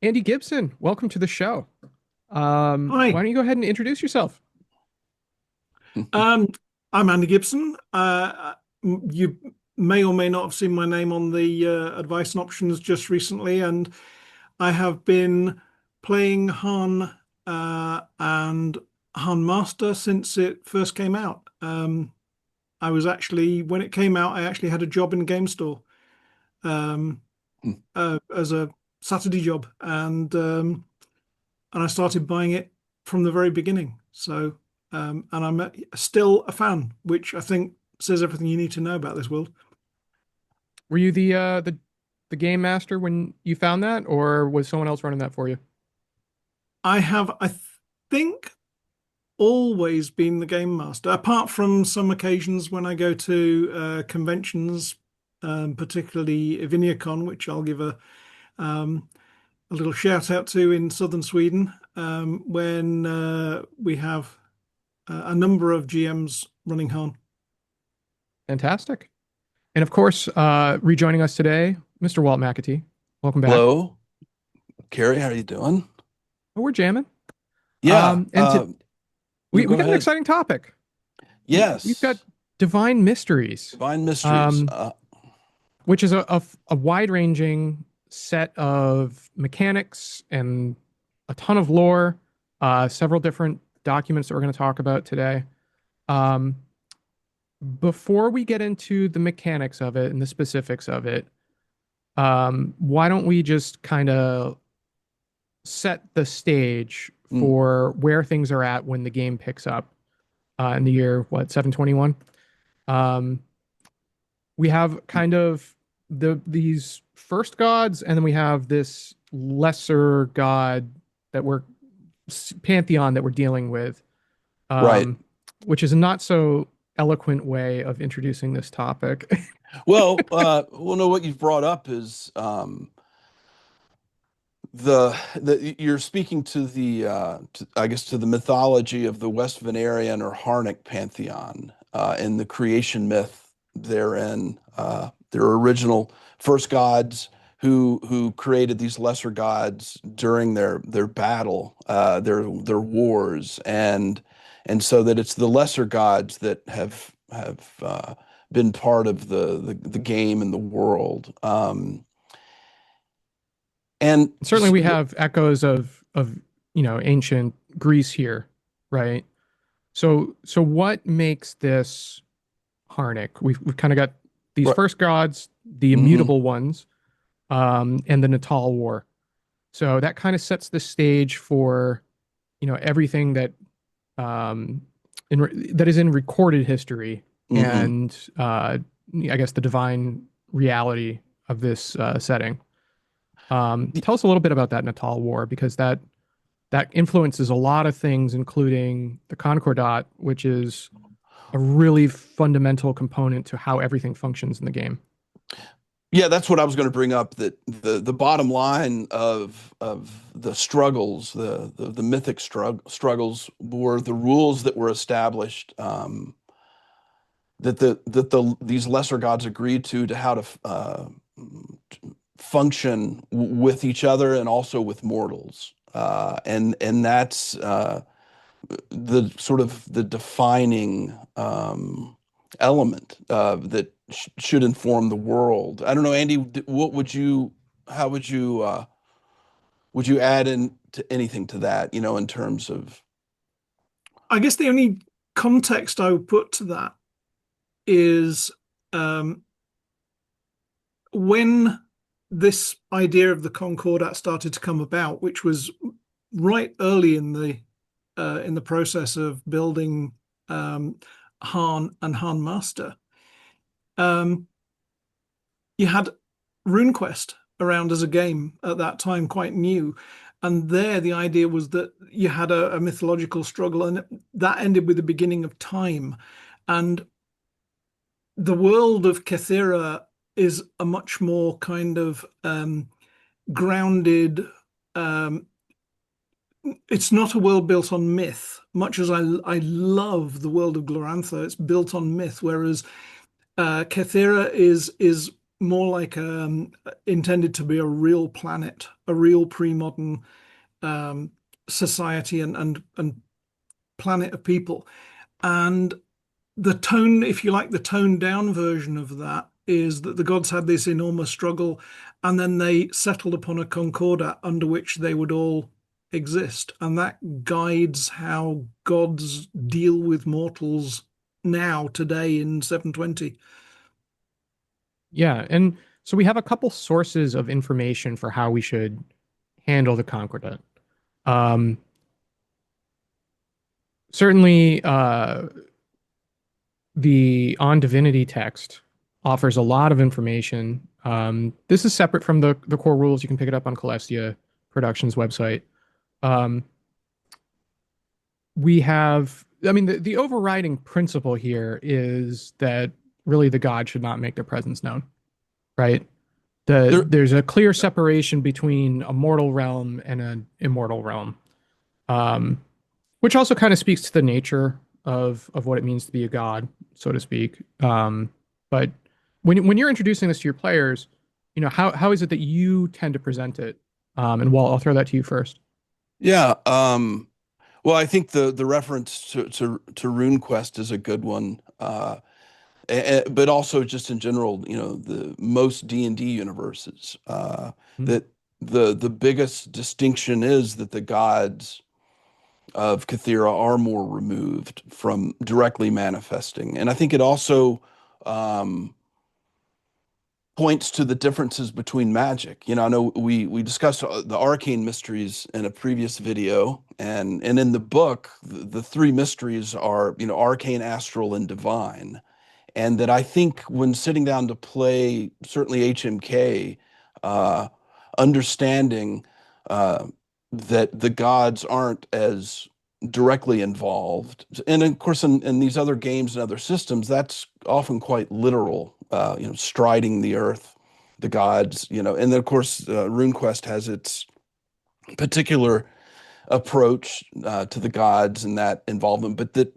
Andy Gibson, welcome to the show. Why Hi, don't you go ahead and introduce yourself? um, I'm Andy Gibson. You may or may not have seen my name on the advice and options just recently, and I have been playing Harn and HarnMaster since it first came out. I was actually, when it came out, I actually had a job in a game store um, as a Saturday job, and I started buying it from the very beginning. And I'm still a fan, which I think says everything you need to know about this world. Were you the game master when you found that, or was someone else running that for you? I think, always been the game master, apart from some occasions when I go to conventions, particularly Iviniacon, which I'll give um, a little shout out to in southern Sweden, when we have a number of GMs running Harn. Fantastic. And of course, rejoining us today, Mr. Walt McAtee. Welcome back. Hello, Carrie. How are you doing? Oh, we're jamming. Yeah. And You we go got an ahead. exciting topic. We've got Yes. divine mysteries, Divine mysteries. um, which is a wide-ranging set of mechanics and a ton of lore, several different documents that we're going to talk about today. Um, before we get into the mechanics of it and the specifics of it, why don't we just kind of set the stage Mm, for where things are at when the game picks up in the year, what, 721? Um, we have kind of these first gods, and then we have this lesser god that we're pantheon that we're dealing with, right. um, which is a not so eloquent way of introducing this topic. Well, no, what you've brought up is the you're speaking to I guess to the mythology of the West Venerian or Harnic pantheon and the creation myth therein. Their original first gods who created these lesser gods during their battle, their wars, and so that it's the lesser gods that have been part of the game and the world. And Certainly, we have echoes of ancient Greece here, right? So what makes this Harnic? We've kind of got these right, first gods, the hmm immutable ones, and the Natal War. So that kind of sets the stage for everything that um, that is in recorded history hmm and I guess the divine reality of this setting. Tell us a little bit about that Natal War because that influences a lot of things, including the Concordat, which is a really fundamental component to how everything functions in the game. Yeah, that's what I was going to bring up. That the bottom line of the struggles, the mythic struggles, were the rules that were established, that these lesser gods agreed to how to function with each other and also with mortals, and that's the sort of the defining element that should inform the world. I don't know, Andy, what how would you add in to anything to that, in terms of, I guess the only context I would put to that is um, when this idea of the Concordat started to come about, which was right early in the process of building Harn and HarnMaster. Um, you had RuneQuest around as a game at that time, quite new. And there, the idea was that you had a mythological struggle, and that ended with the beginning of time. And the world of Kethira is a much more kind of grounded. Um, it's not a world built on myth, much as I love the world of Glorantha. It's built on myth, whereas Kethira is more like intended to be a real planet a real pre-modern society and planet of people. And the tone, if you like, the toned down version of that is that the gods had this enormous struggle, and then they settled upon a concordat under which they would all exist. And that guides how gods deal with mortals now, today in 720. Yeah, and so we have a couple sources of information for how we should handle the Concordat. Um, certainly, the On Divinity text offers a lot of information. This is separate from the core rules. You can pick it up on Celestia Productions website. We have, I mean, the overriding principle here is that really the god should not make their presence known, right? There's a clear separation between a mortal realm and an immortal realm, which also kind of speaks to the nature of what it means to be a god, so to speak. But when you're introducing this to your players, you know, how is it that you tend to present it? And Walt, I'll throw that to you first. Yeah. Well, I think the reference to RuneQuest is a good one. But also just in general, you know, the most D&D universes, that the biggest distinction is that the gods of Kethira are more removed from directly manifesting. And I think it also points to the differences between magic. You know, I know we discussed the arcane mysteries in a previous video, and in the book, the three mysteries are, you know, arcane, astral, and divine. And that I think when sitting down to play, certainly HMK, understanding that the gods aren't as directly involved. And of course, in these other games and other systems, that's often quite literal, you know, striding the earth, the gods, you know. And then, of course, RuneQuest has its particular approach to the gods and that involvement, but that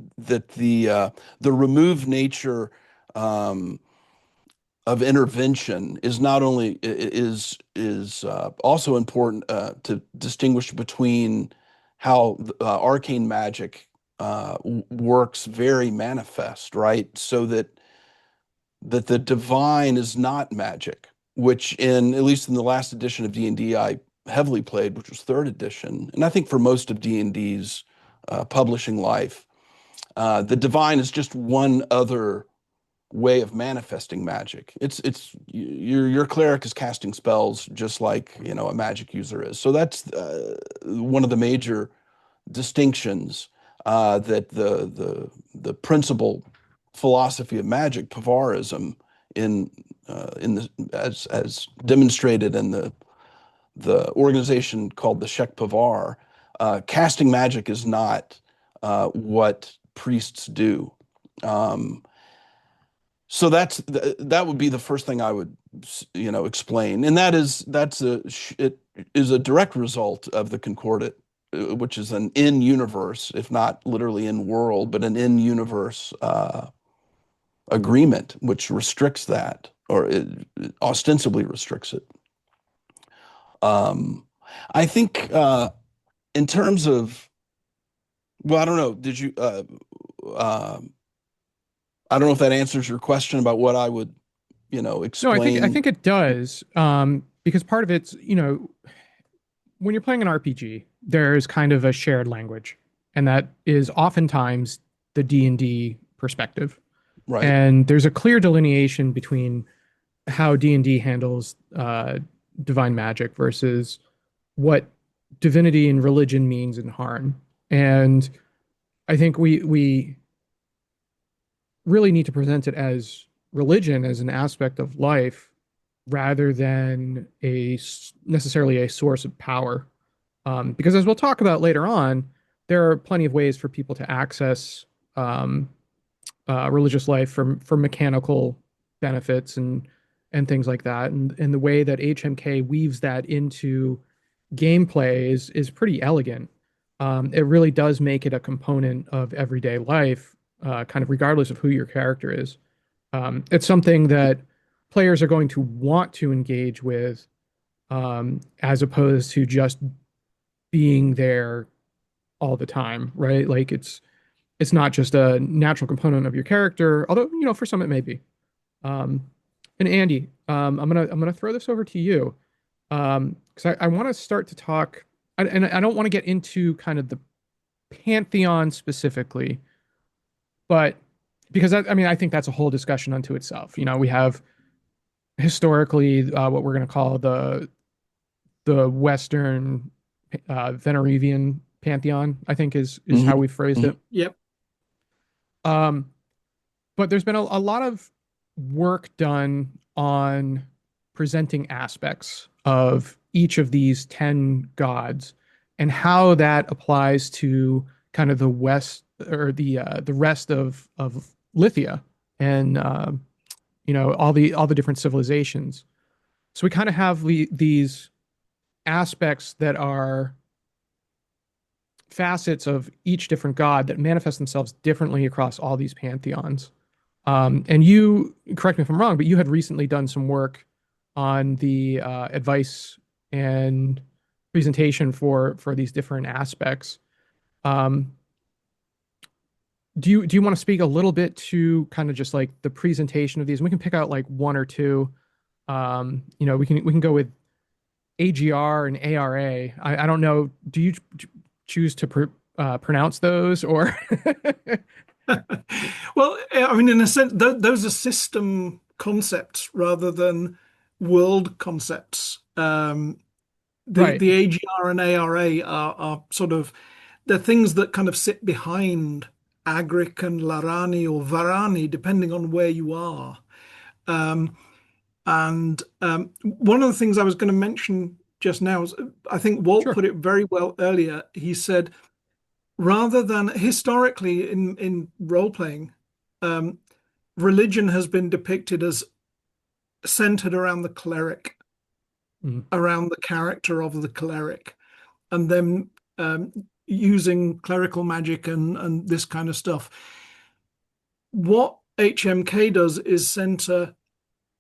the removed nature of intervention is not only is also important to distinguish between how arcane magic works very manifest, right? So that the divine is not magic, which at least in the last edition of D&D I heavily played, which was third edition, and I think for most of D&D's publishing life, the divine is just one other way of manifesting magic. It's your cleric is casting spells just like, you know, a magic user is. So that's one of the major distinctions that the principal philosophy of magic, Pavarism, in as demonstrated in the organization called the Shek Pavar, casting magic is not what priests do. So that would be the first thing I would, you know, explain, and it is a direct result of the Concordat, which is an in-universe, if not literally in-world, but an in-universe agreement, which restricts that, or it ostensibly restricts it. I think in terms of, well, I don't know, did you? I don't know if that answers your question about what I would, you know, explain. No, I think it does, because part of it's, you know, when you're playing an RPG, there's kind of a shared language, and that is oftentimes the D&D perspective. Right. And there's a clear delineation between how D&D handles divine magic versus what divinity and religion means in Harn. And I think we really need to present it as religion as an aspect of life rather than necessarily a source of power. Because as we'll talk about later on, there are plenty of ways for people to access religious life for mechanical benefits and things like that. And the way that HMK weaves that into gameplay is pretty elegant. It really does make it a component of everyday life, kind of regardless of who your character is. It's something that players are going to want to engage with as opposed to just being there all the time, right? Like it's not just a natural component of your character, although for some it may be. Um, and Andy, I'm gonna throw this over to you because I want to start to talk, and I don't want to get into kind of the pantheon specifically, but because I think that's a whole discussion unto itself. We have historically what we're going to call the Western Venerivian pantheon, I think is how we phrased it. Yep. But there's been a lot of work done on presenting aspects of each of these 10 gods and how that applies to kind of the West or the rest of Lithia and all the different civilizations. So we kind of have these aspects that are facets of each different god that manifest themselves differently across all these pantheons. And you, correct me if I'm wrong, but you had recently done some work on the advice and presentation for these different aspects. Do you want to speak a little bit to kind of just like the presentation of these? And we can pick out like one or two. We can go with AGR and ARA. I don't know. Do you choose to pronounce those or? Well, I mean, in a sense, those are system concepts rather than world concepts. Right. The AGR and ARA are sort of the things that kind of sit behind Agric and Larani or Varani, depending on where you are. And one of the things I was going to mention just now is I think Walt Sure. put it very well earlier. He said, rather than historically in role playing, religion has been depicted as centered around the cleric, around the character of the cleric, and then using clerical magic and this kind of stuff. What HMK does is center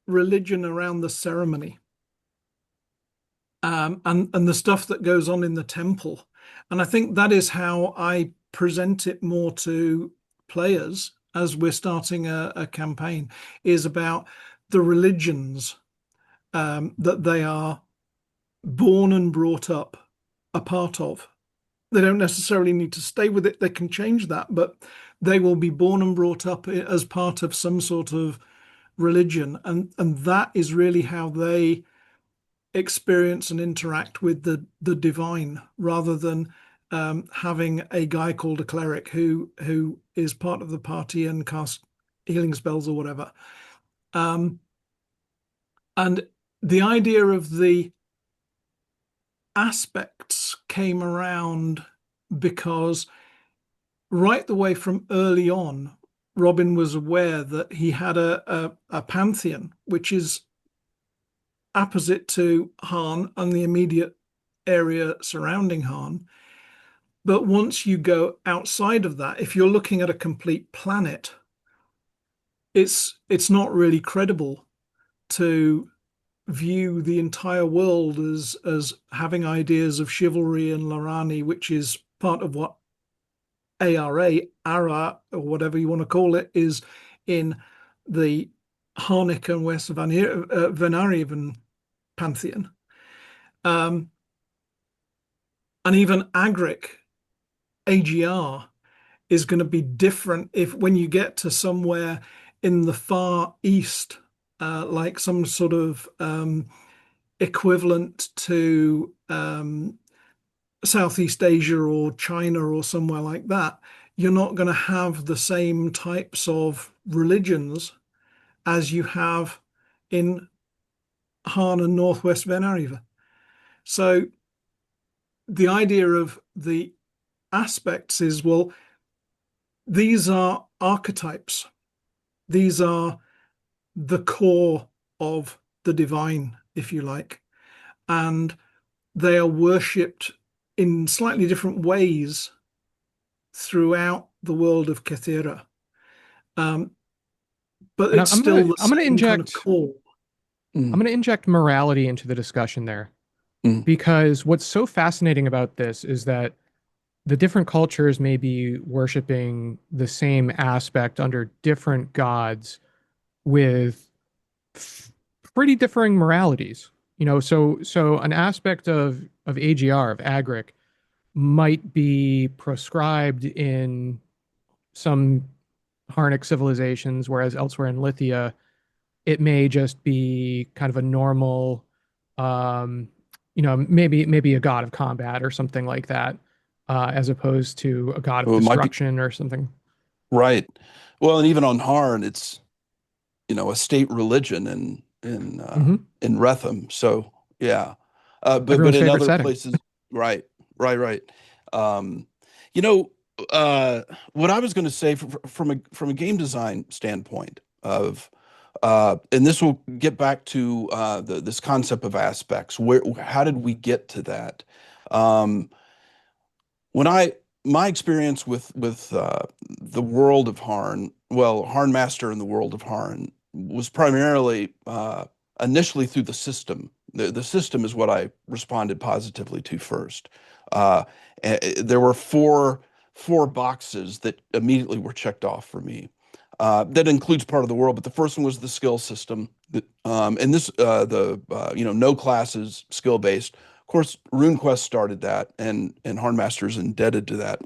religion around the ceremony and the stuff that goes on in the temple. And I think that is how I present it more to players as we're starting a campaign, is about the religions that they are born and brought up a part of. They don't necessarily need to stay with it. They can change that, but they will be born and brought up as part of some sort of religion. And that is really how they experience and interact with the divine, rather than having a guy called a cleric who is part of the party and casts healing spells or whatever. And the idea of the aspects came around because right the way from early on, Robin was aware that he had a pantheon, which is opposite to Harn and the immediate area surrounding Harn. But once you go outside of that, if you're looking at a complete planet, it's not really credible to view the entire world as having ideas of chivalry and Larani, which is part of what ARA, or whatever you want to call it, is in the Harnic and West Venarian pantheon. And even Agric, AGR, is going to be different when you get to somewhere in the far east, like some sort of equivalent to Southeast Asia or China or somewhere like that. You're not going to have the same types of religions as you have in Harn and Northwest Venariva. So the idea of the aspects is, well, these are archetypes. These are the core of the divine, if you like, and they are worshipped in slightly different ways throughout the world of Kethira. But it's still the same kind of core. I'm going to inject morality into the discussion there. Mm. because what's so fascinating about this is that the different cultures may be worshiping the same aspect under different gods with f- pretty differing moralities. So an aspect of AGR, of Agric, might be proscribed in some Harnic civilizations, whereas elsewhere in Lithia, it may just be kind of a normal, um, maybe a god of combat or something like that, as opposed to a god of Well, it might be destruction or something. right. Well, and even on Harn, it's a state religion Hmm. in Retham. So yeah, but Everyone's in favorite other setting. places, right, right. Um, you know, uh, what I was going to say from a game design standpoint of and this will get back to this concept of aspects. How did we get to that? Um, when I my experience with the world of Harn, well, HarnMaster in the world of Harn was primarily initially through the system. The system is what I responded positively to first. Uh, there were four boxes that immediately were checked off for me. That includes part of the world, but the first one was the skill system. And this the no classes, skill based. Of course, RuneQuest started that, and HarnMaster is indebted to that.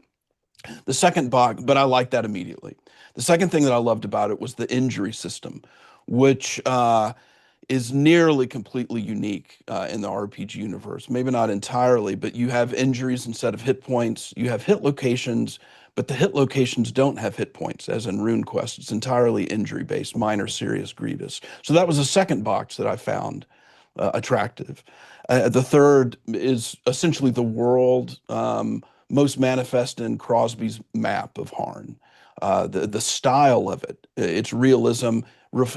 The second box, but I liked that immediately. The second thing that I loved about it was the injury system, which is nearly completely unique in the RPG universe. Maybe not entirely, but you have injuries instead of hit points. You have hit locations, but the hit locations don't have hit points, as in RuneQuest. It's entirely injury based, minor, serious, grievous. So that was the second box that I found attractive. The third is essentially the world most manifest in Crosby's map of Harn. The style of it, its realism,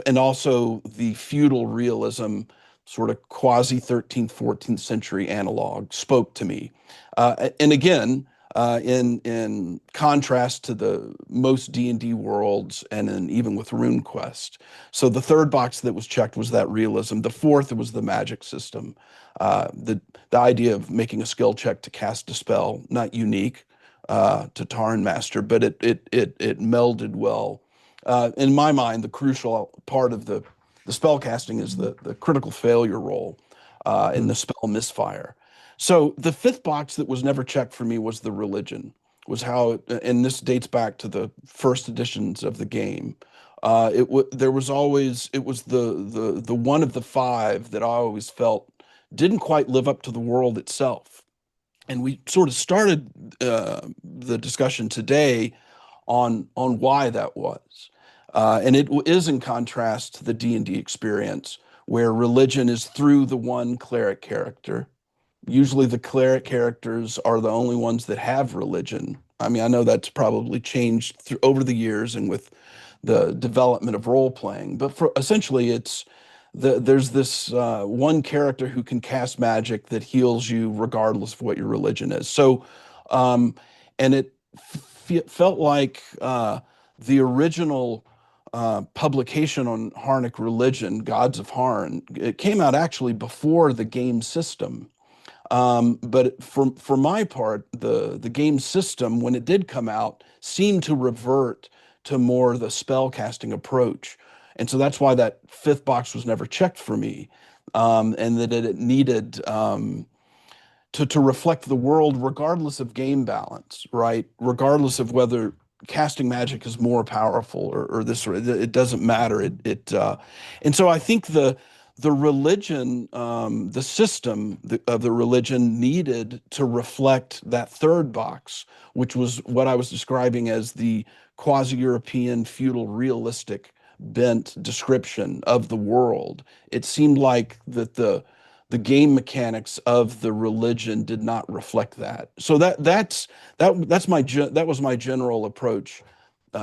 and also the feudal realism, sort of quasi 13th, 14th century analog, spoke to me. And again, in contrast to the most D&D worlds, and even with RuneQuest. So the third box that was checked was that realism. The fourth was the magic system. The idea of making a skill check to cast a spell, not unique to Tarn Master, but it melded well. In my mind, the crucial part of the spell casting is the critical failure roll in Hmm. the spell misfire. So the fifth box that was never checked for me was the religion, was how, and this dates back to the first editions of the game. There was always, it was the one of the five that I always felt didn't quite live up to the world itself. And we sort of started the discussion today on why that was. And it is in contrast to the D&D experience, where religion is through the one cleric character. Usually the cleric characters are the only ones that have religion. I mean, I know that's probably changed over the years and with the development of role playing, but for essentially there's this one character who can cast magic that heals you regardless of what your religion is. So, um, and it felt like the original publication on Harnic religion, Gods of Harn, it came out actually before the game system. But for my part, the game system, when it did come out, seemed to revert to more the spell casting approach. And so that's why that fifth box was never checked for me. And that it needed to reflect the world regardless of game balance, right? Regardless of whether casting magic is more powerful or this, or it doesn't matter. And so I think the religion, the system of the religion needed to reflect that third box, which was what I was describing as the quasi-European feudal realistic bent description of the world. It seemed like that the game mechanics of the religion did not reflect that. So that was my general approach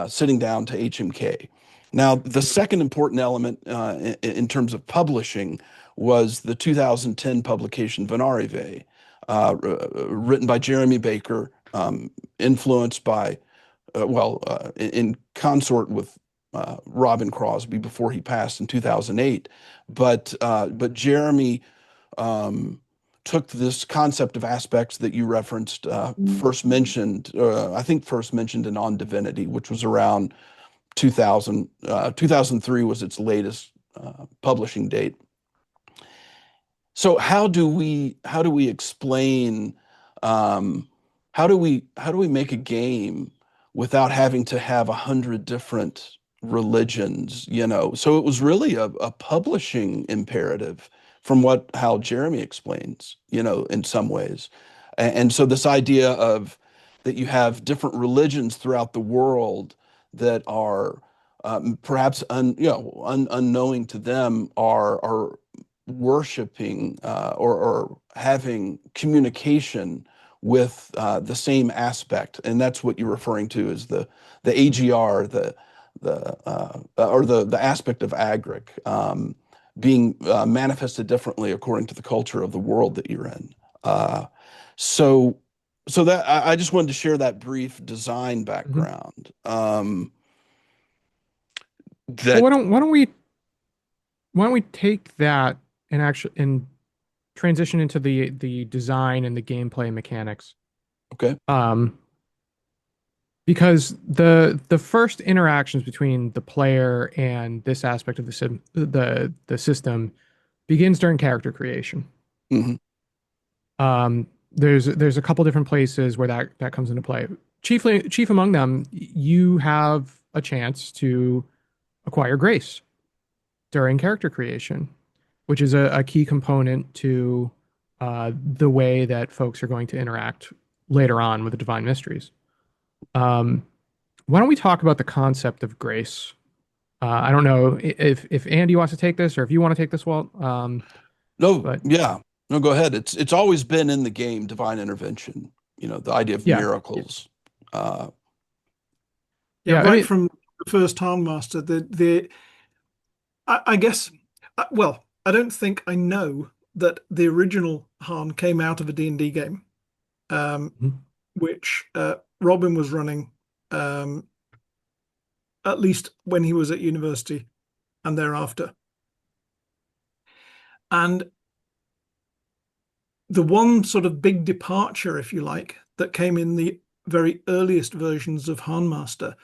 sitting down to HMK. Now, the second important element in terms of publishing was the 2010 publication Venarive, written by Jeremy Baker, influenced by, in consort with Robin Crosby before he passed in 2008. But Jeremy um, took this concept of aspects that you referenced, first mentioned, I think first mentioned in On Divinity, which was around 2000. 2003 was its latest publishing date. So how do we explain, how do we make a game without having to have 100 different religions, you know? So it was really a publishing imperative from how Jeremy explains, you know, in some ways. And so this idea of that you have different religions throughout the world that are perhaps unknowing to them are worshiping or having communication with the same aspect, and that's what you're referring to as the AGR, the aspect of Agric being manifested differently according to the culture of the world that you're in. So that I just wanted to share that brief design background. Well, That why don't we take that and transition into the design and the gameplay mechanics? okay. Because the first interactions between the player and this aspect of the system begins during character creation. Mhm. There's a couple different places where that comes into play. Chief among them, you have a chance to acquire grace during character creation, which is a key component to the way that folks are going to interact later on with the divine mysteries. Why don't we talk about the concept of grace? I don't know if Andy wants to take this or if you want to take this, Walt. No, But yeah. No, go ahead. It's always been in the game, divine intervention, you know, the idea of Yeah. miracles. Yeah, I right mean- from the first HarnMaster, I guess, well, I don't think I know that the original Harn came out of a D&D game, which Robin was running, at least when he was at university and thereafter. And the one sort of big departure, if you like, that came in the very earliest versions of HarnMaster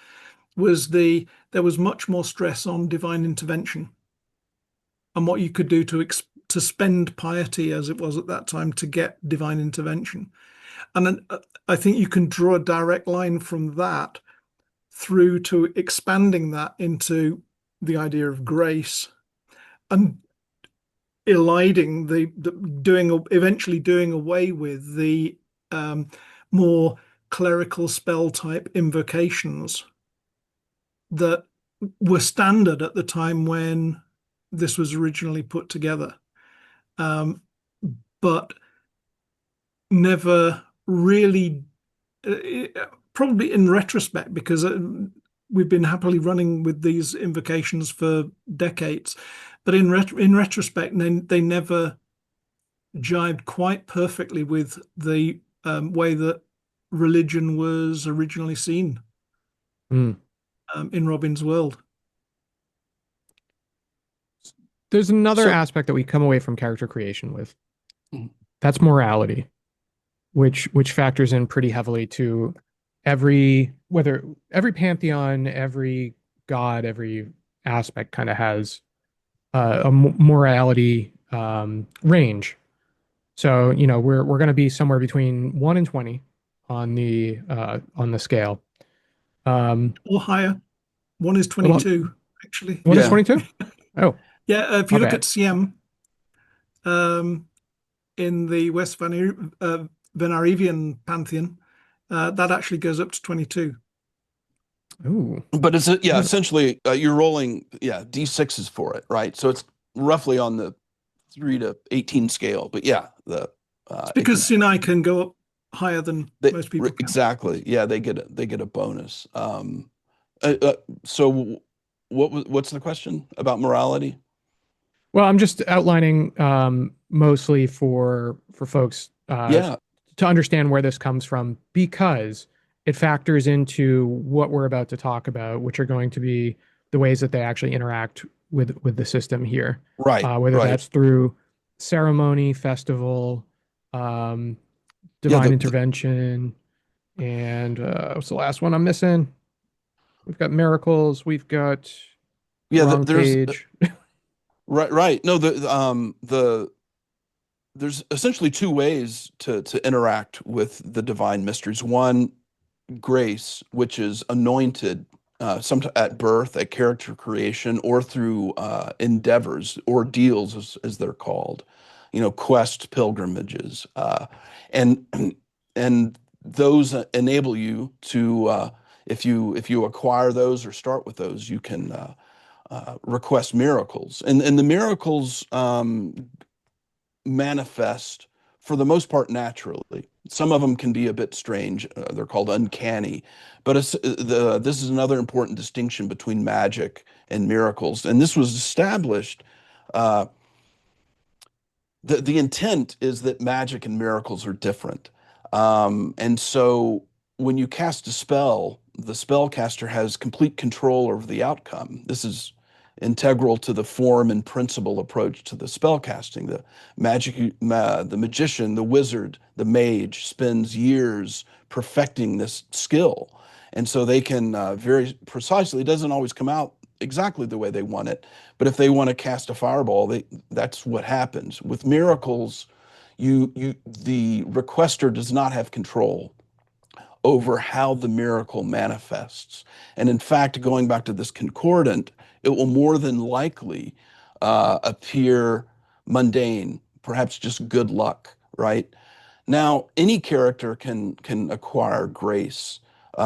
was there was much more stress on divine intervention and what you could do to spend piety, as it was at that time, to get divine intervention. And then I think you can draw a direct line from that through to expanding that into the idea of grace and eliding eventually doing away with the more clerical spell type invocations that were standard at the time when this was originally put together, but never really, probably in retrospect, because we've been happily running with these invocations for decades, but in retrospect, they never jibed quite perfectly with the way that religion was originally seen in Robin's world. There's another So- aspect that we come away from character creation with. Mhm. That's morality, which factors in pretty heavily to every pantheon, every god, every aspect kind of has a morality range. So, you know, we're going to be somewhere between 1 and 20 on the scale. Or higher. One is 22, actually. One is Yeah. 22? Oh, Yeah, if you My look bad. at CM in the West Venarivian pantheon, that actually goes up to 22. ooh. But it's Yeah. essentially you're rolling D6s for it, right? So it's roughly on the 3 to 18 scale. But yeah, It's because Sinai can go up higher than most people can. exactly. Yeah, they get a bonus. So what's the question about morality? Well, I'm just outlining mostly for folks Yeah, to understand where this comes from, because it factors into what we're about to talk about, which are going to be the ways that they actually interact with the system here. right. Whether right. that's through ceremony, festival, um, Yeah, divine intervention, and what's the last one I'm missing? We've got miracles. We've got yeah, wrong there's page. right. No, there's essentially two ways to interact with the divine mysteries. One, grace, which is anointed some at birth, at character creation, or through endeavors, ordeals, as they're called, quest pilgrimages, and and those enable you to, if you acquire those or start with those, you can request miracles, and the miracles manifest for the most part naturally. Some of them can be a bit strange. They're called uncanny. But this is another important distinction between magic and miracles. And this was established. Uh, the intent is that magic and miracles are different. And so when you cast a spell, the spellcaster has complete control over the outcome. This is integral to the form and principle approach to the spellcasting. The magician, the wizard, the mage spends years perfecting this skill. And so they can very precisely, it doesn't always come out exactly the way they want it, but if they want to cast a fireball, that's what happens. With miracles, the requester does not have control over how the miracle manifests. And in fact, going back to this concordant, it will more than likely appear mundane, perhaps just good luck, right? Now, any character can acquire grace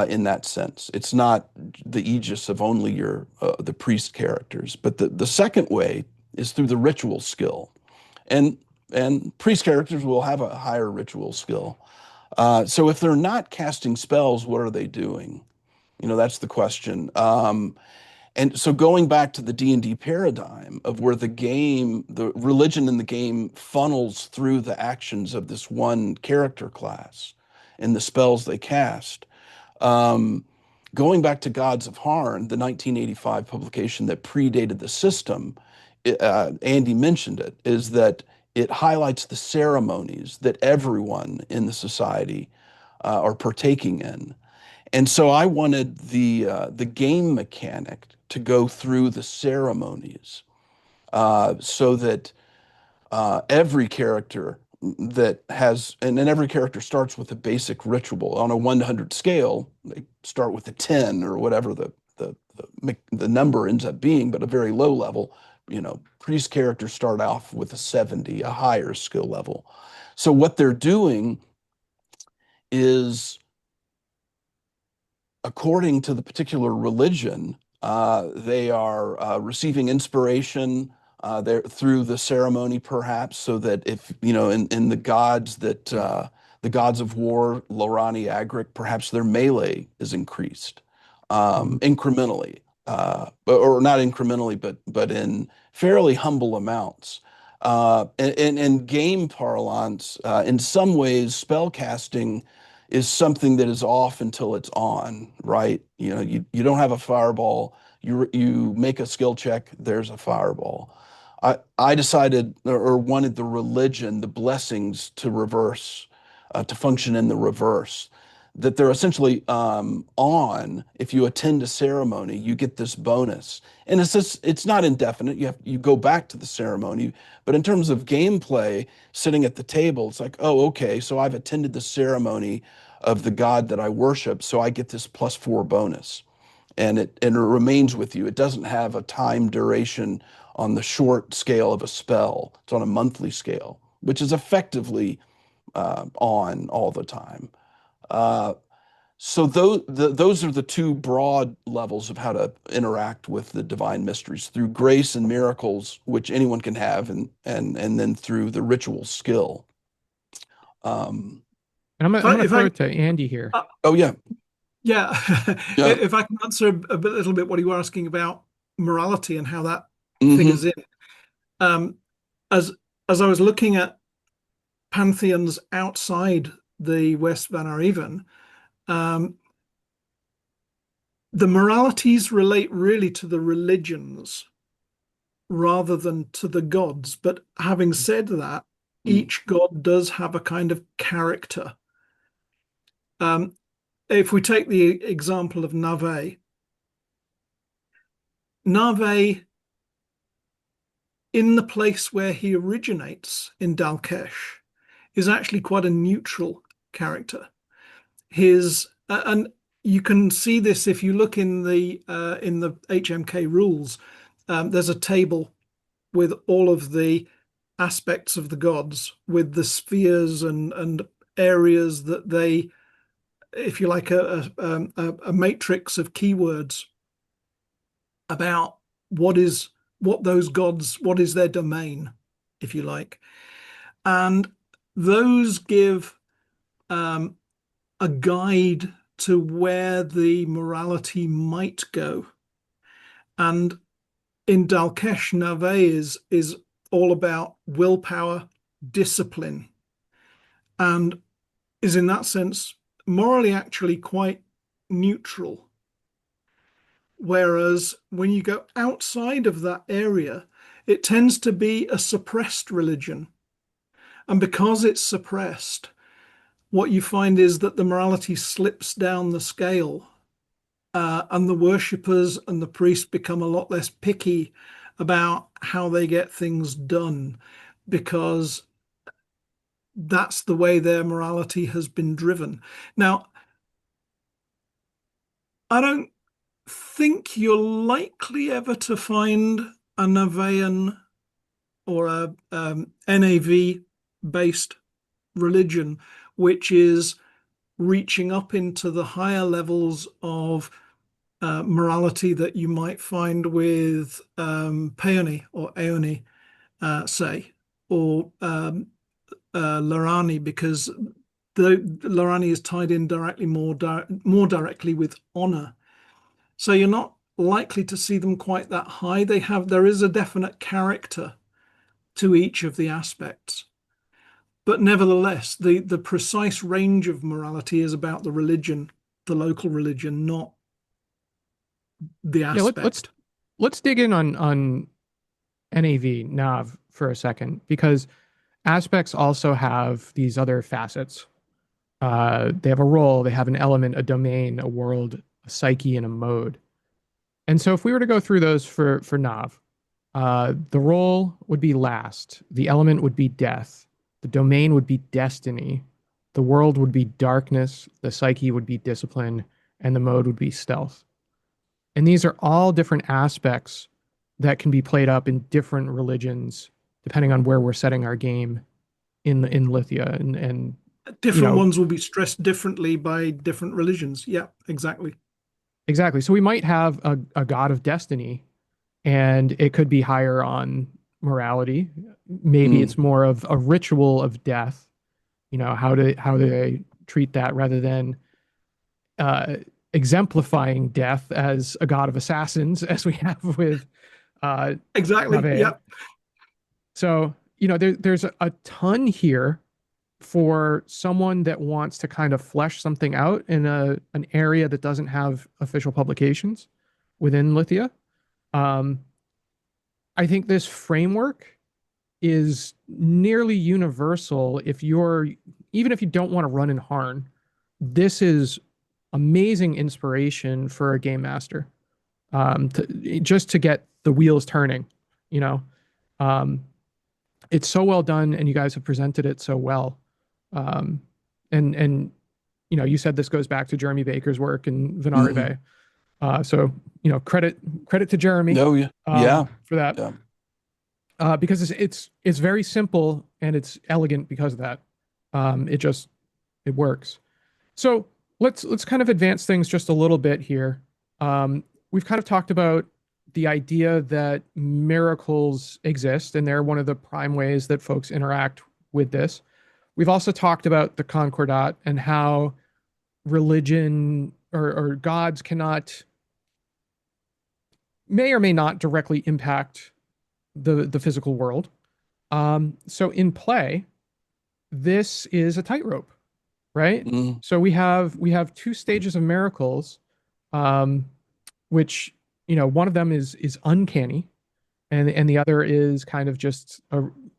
in that sense. It's not the aegis of only the priest characters, but the second way is through the ritual skill, and priest characters will have a higher ritual skill. So if they're not casting spells, what are they doing? That's the question. And so going back to the D&D paradigm of where the religion in the game funnels through the actions of this one character class and the spells they cast. Going back to Gods of Harn, the 1985 publication that predated the system, Andy mentioned it, is that it highlights the ceremonies that everyone in the society are partaking in. And so I wanted the game mechanic to go through the ceremonies so that every character that has, and then every character starts with a basic ritual. On a 1 to 100 scale, they start with a 10 or whatever the number ends up being, but a very low level. Priest characters start off with a 70, a higher skill level. So what they're doing is, according to the particular religion, they are receiving inspiration through the ceremony, perhaps, so that if, in the gods the gods of war, Lorani, Agric, perhaps their melee is increased incrementally, or not incrementally, but in fairly humble amounts. In game parlance, in some ways, spellcasting is something that is off until it's on, right? You don't have a fireball. You make a skill check, there's a fireball. I decided or wanted the religion, the blessings to reverse, to function in the reverse. That they're essentially on. If you attend a ceremony, you get this bonus, and it's not indefinite. You go back to the ceremony, but in terms of gameplay, sitting at the table, it's like, oh, okay, so I've attended the ceremony of the god that I worship, so I get this +4 bonus, and it remains with you. It doesn't have a time duration on the short scale of a spell. It's on a monthly scale, which is effectively on all the time. So those are the two broad levels of how to interact with the divine mysteries, through grace and miracles, which anyone can have, and then through the ritual skill. And I'm gonna throw it to Andy here. Oh yeah, Yeah, yeah. if I can answer little bit what you were asking about morality and how that Mm-hmm. figures in. As I was looking at pantheons outside the West Van Ariven, the moralities relate really to the religions rather than to the gods. But having said that, each god does have a kind of character. If we take the example of Nave, in the place where he originates in Dalkesh, is actually quite a neutral character. And you can see this if you look in the HMK rules. There's a table with all of the aspects of the gods, with the spheres and areas that they, if you like, a matrix of keywords about what those gods, what is their domain, if you like. And those give a guide to where the morality might go. And in Dalkesh, Nave is all about willpower, discipline, and is in that sense morally actually quite neutral. Whereas when you go outside of that area, it tends to be a suppressed religion. And because it's suppressed, what you find is that the morality slips down the scale, and the worshippers and the priests become a lot less picky about how they get things done, because that's the way their morality has been driven. Now, I don't think you're likely ever to find a Navean or a NAV-based religion which is reaching up into the higher levels of morality that you might find with Peony or Aeoni, say, or Lorani, because the Lorani is tied in directly more directly with honor. So you're not likely to see them quite that high. There is a definite character to each of the aspects. But nevertheless, the precise range of morality is about the religion, the local religion, not the aspect. Let's dig in on Nav for a second, because aspects also have these other facets. They have a role, they have an element, a domain, a world, a psyche, and a mode. And so if we were to go through those for Nav, the role would be last, the element would be death, the domain would be destiny, the world would be darkness, the psyche would be discipline, and the mode would be stealth. And these are all different aspects that can be played up in different religions, depending on where we're setting our game in Lithia. And different ones will be stressed differently by different religions. Yeah, exactly. Exactly. So we might have a god of destiny, and it could be higher on morality. Maybe it's more of a ritual of death. How do they treat that, rather than exemplifying death as a god of assassins, as we have with exactly. Nave. Yep. So there's a ton here for someone that wants to kind of flesh something out in an area that doesn't have official publications within Lithia. I think this framework is nearly universal. Even if you don't want to run in Harn, this is amazing inspiration for a game master, just to get the wheels turning. It's so well done, and you guys have presented it so well. And you said this goes back to Jeremy Baker's work in Venarive. So credit to Jeremy. For that. Yeah. Because it's very simple and it's elegant because of that. It works. So let's kind of advance things just a little bit here. We've kind of talked about the idea that miracles exist, and they're one of the prime ways that folks interact with this. We've also talked about the Concordat and how religion or gods may or may not directly impact the physical world. So in play, this is a tightrope, right? So we have two stages of miracles, which one of them is uncanny, and the other is kind of just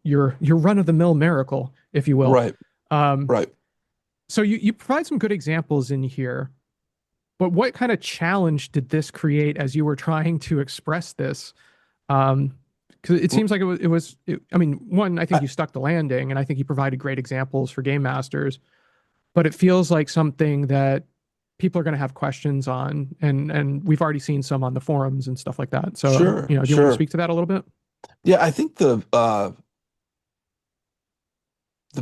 your run-of-the-mill miracle, if you will. Right. Um, Right. so you provide some good examples in here, but what kind of challenge did this create as you were trying to express this? Because it seems like I mean, one, I think I, you stuck the landing, and I think you provided great examples for game masters, but it feels like something that people are going to have questions on, and we've already seen some on the forums and stuff like that. So, sure. do you want to Sure. speak to that a little bit? Yeah, I think the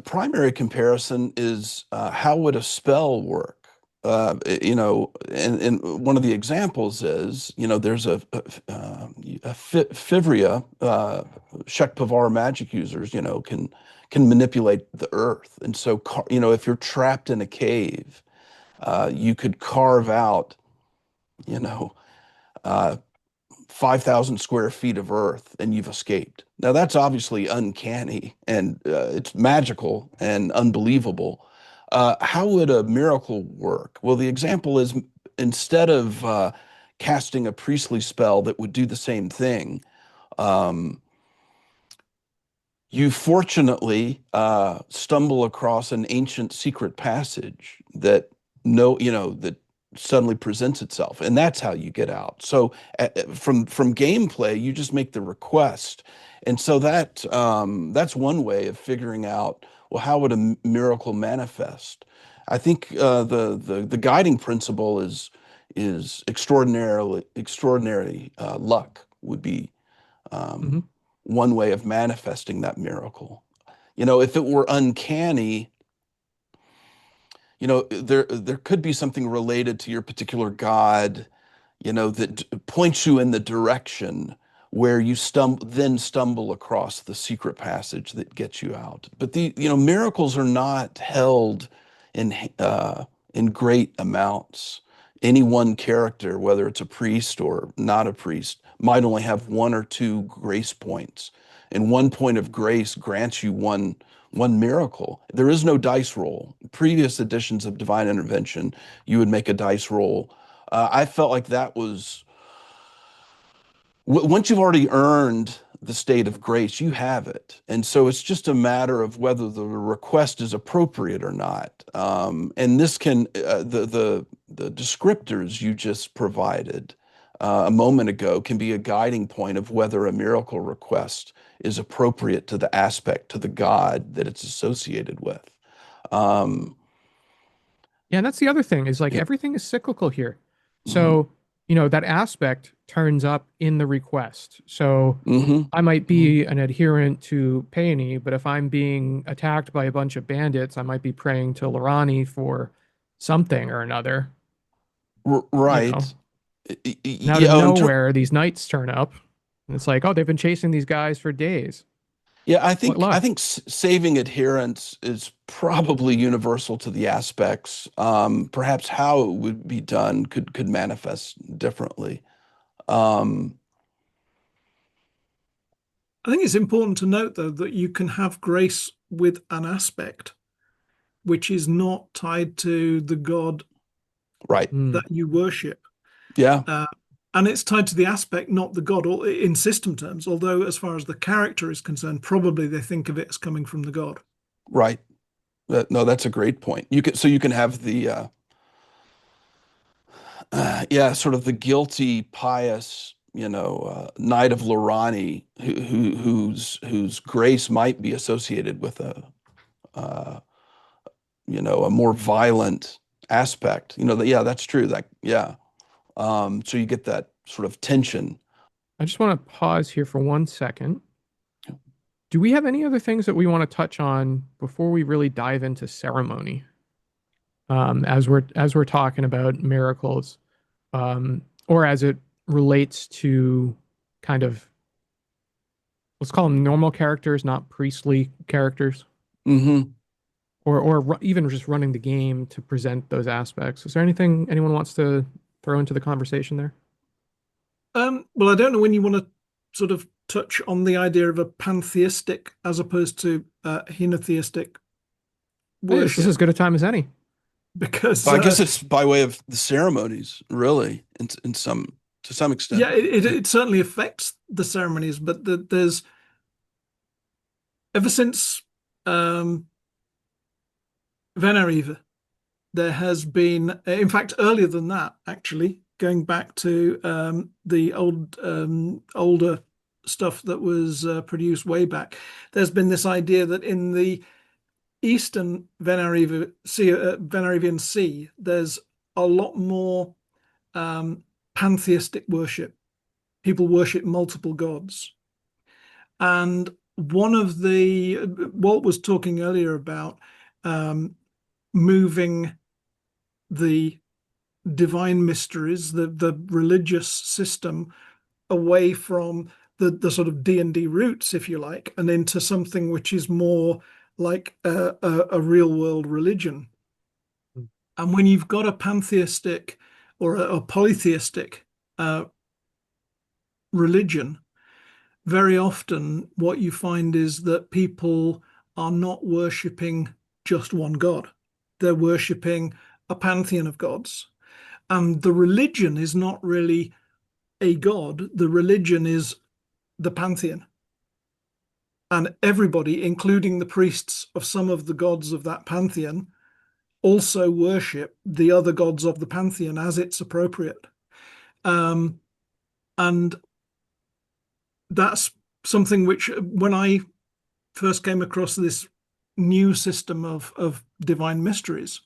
primary comparison is how would a spell work? And one of the examples is, there's a Fivria, Shekpavar magic users, can manipulate the earth. And so, if you're trapped in a cave, you could carve out, you know, uh, 5,000 square feet of earth and you've escaped. Now, that's obviously uncanny and it's magical and unbelievable. How would a miracle work? Well, the example is instead of casting a priestly spell that would do the same thing, um, you fortunately stumble across an ancient secret passage that that suddenly presents itself, and that's how you get out. So from gameplay, you just make the request, and so that's one way of figuring out, well, how would a miracle manifest? I think the guiding principle is extraordinary luck would be Hmm. um, one way of manifesting that miracle. If it were uncanny, there could be something related to your particular god, that points you in the direction where you stumble across the secret passage that gets you out. But miracles are not held in in great amounts. Any one character, whether it's a priest or not a priest, might only have one or two grace points, and one point of grace grants you one miracle. There is no dice roll. Previous editions of Divine Intervention, you would make a dice roll. I felt like that was once you've already earned the state of grace, you have it. And so it's just a matter of whether the request is appropriate or not. And this can, the descriptors you just provided a moment ago can be a guiding point of whether a miracle request is appropriate to the aspect, to the God that it's associated with. Um, Yeah, and that's the other thing is like yeah. everything is cyclical here. Hmm. So, that aspect turns up in the request. So Hmm. I might Hmm. be an adherent to Piety, but if I'm being attacked by a bunch of bandits, I might be praying to Lorani for something or another, you know. Right. And out of Yeah. nowhere, these knights turn up. And it's like, oh, they've been chasing these guys for days. Yeah, I What think I luck. think saving adherence is probably universal to the aspects. Perhaps how it would be done could manifest differently. Um, I think it's important to note, though, that you can have grace with an aspect which is not tied to the god right. Hmm. that you worship. Yeah. Uh, and it's tied to the aspect, not the god, or in system terms. Although, as far as the character is concerned, probably they think of it as coming from the god. Right. No, that's a great point. You can have the yeah, sort of the guilty, pious, knight of Lorani whose grace might be associated with uh, a more violent aspect. Yeah, that's true. Yeah. So you get that sort of tension. I just want to pause here for 1 second. Do we have any other things that we want to touch on before we really dive into ceremony? As we're talking about miracles, or as it relates to kind of, let's call them normal characters, not priestly characters, Hmm. or even just running the game to present those aspects. Is there anything anyone wants to throw into the conversation there? Well, I don't know when you want to sort of touch on the idea of a pantheistic as opposed to henotheistic Hey, this is as worship, good a time as any. because I guess it's by way of the ceremonies, really, in some to some extent. yeah, it certainly affects the ceremonies, but there's ever since Venarive, there has been, in fact, earlier than that, actually, going back to the older stuff that was produced way back, there's been this idea that in the Eastern Venarivian Sea, there's a lot more pantheistic worship. People worship multiple gods. And Walt was talking earlier about moving the divine mysteries, the religious system, away from the sort of D&D roots, if you like, and into something which is more like a real world religion. And when you've got a pantheistic or a polytheistic religion, very often what you find is that people are not worshipping just one god. They're worshipping a pantheon of gods. And the religion is not really a god. The religion is the pantheon. And everybody, including the priests of some of the gods of that pantheon, also worship the other gods of the pantheon as it's appropriate. And that's something which, when I first came across this new system of divine mysteries,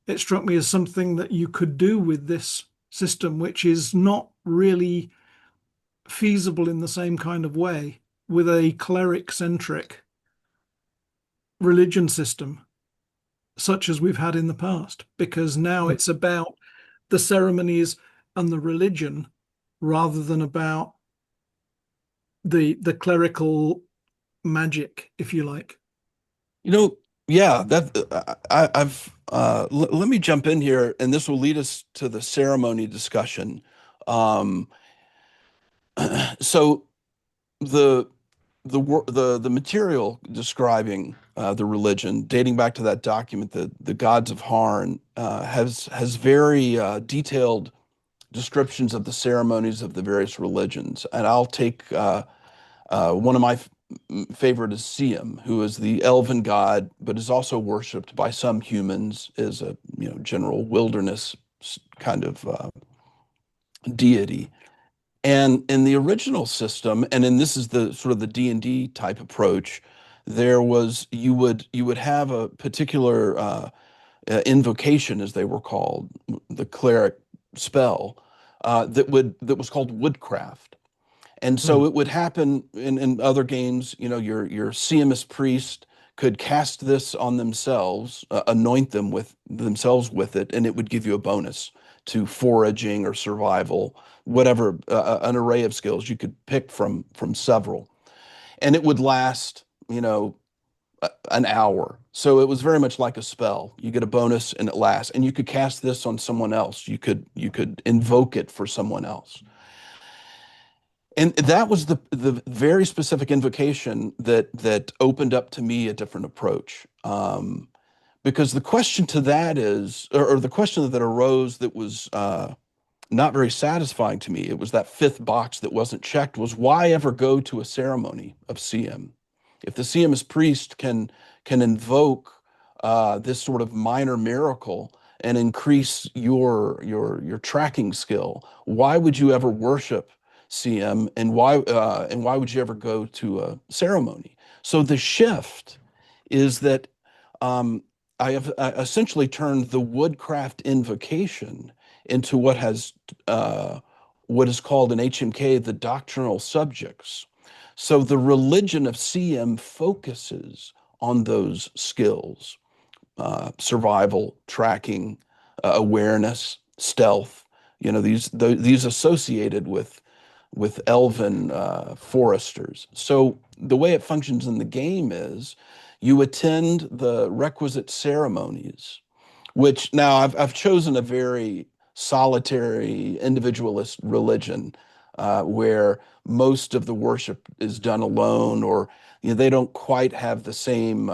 it struck me as something that you could do with this system, which is not really feasible in the same kind of way with a cleric-centric religion system, such as we've had in the past, because now it's about the ceremonies and the religion rather than about the clerical magic, if you like. Yeah, let me jump in here, and this will lead us to the ceremony discussion. So the material describing the religion, dating back to that document, the Gods of Harn, has very detailed descriptions of the ceremonies of the various religions, and I'll take one of my favorite is Siam, who is the elven god, but is also worshipped by some humans as a general wilderness kind of deity. And in the original system, and this is the sort of the D&D type approach, there was you would have a particular invocation, as they were called, the cleric spell that was called woodcraft. And so it would happen in other games, your Siamese priest could cast this on themselves, anoint themselves with it, and it would give you a bonus to foraging or survival, whatever, an array of skills you could pick from several. And it would last, an hour. So it was very much like a spell. You get a bonus and it lasts. And you could cast this on someone else. You could invoke it for someone else. And that was the very specific invocation that opened up to me a different approach. Because the question to that is, or the question that arose that was not very satisfying to me, it was that fifth box that wasn't checked, was why ever go to a ceremony of CM? If the Siamese priest can invoke this sort of minor miracle and increase your tracking skill, why would you ever worship CM, and why would you ever go to a ceremony? So the shift is that I have essentially turned the woodcraft invocation into what is called in HMK the doctrinal subjects. So the religion of CM focuses on those skills: survival, tracking, awareness, stealth. These associated with elven foresters. So the way it functions in the game is you attend the requisite ceremonies, which now I've chosen a very solitary individualist religion where most of the worship is done alone, or they don't quite have the same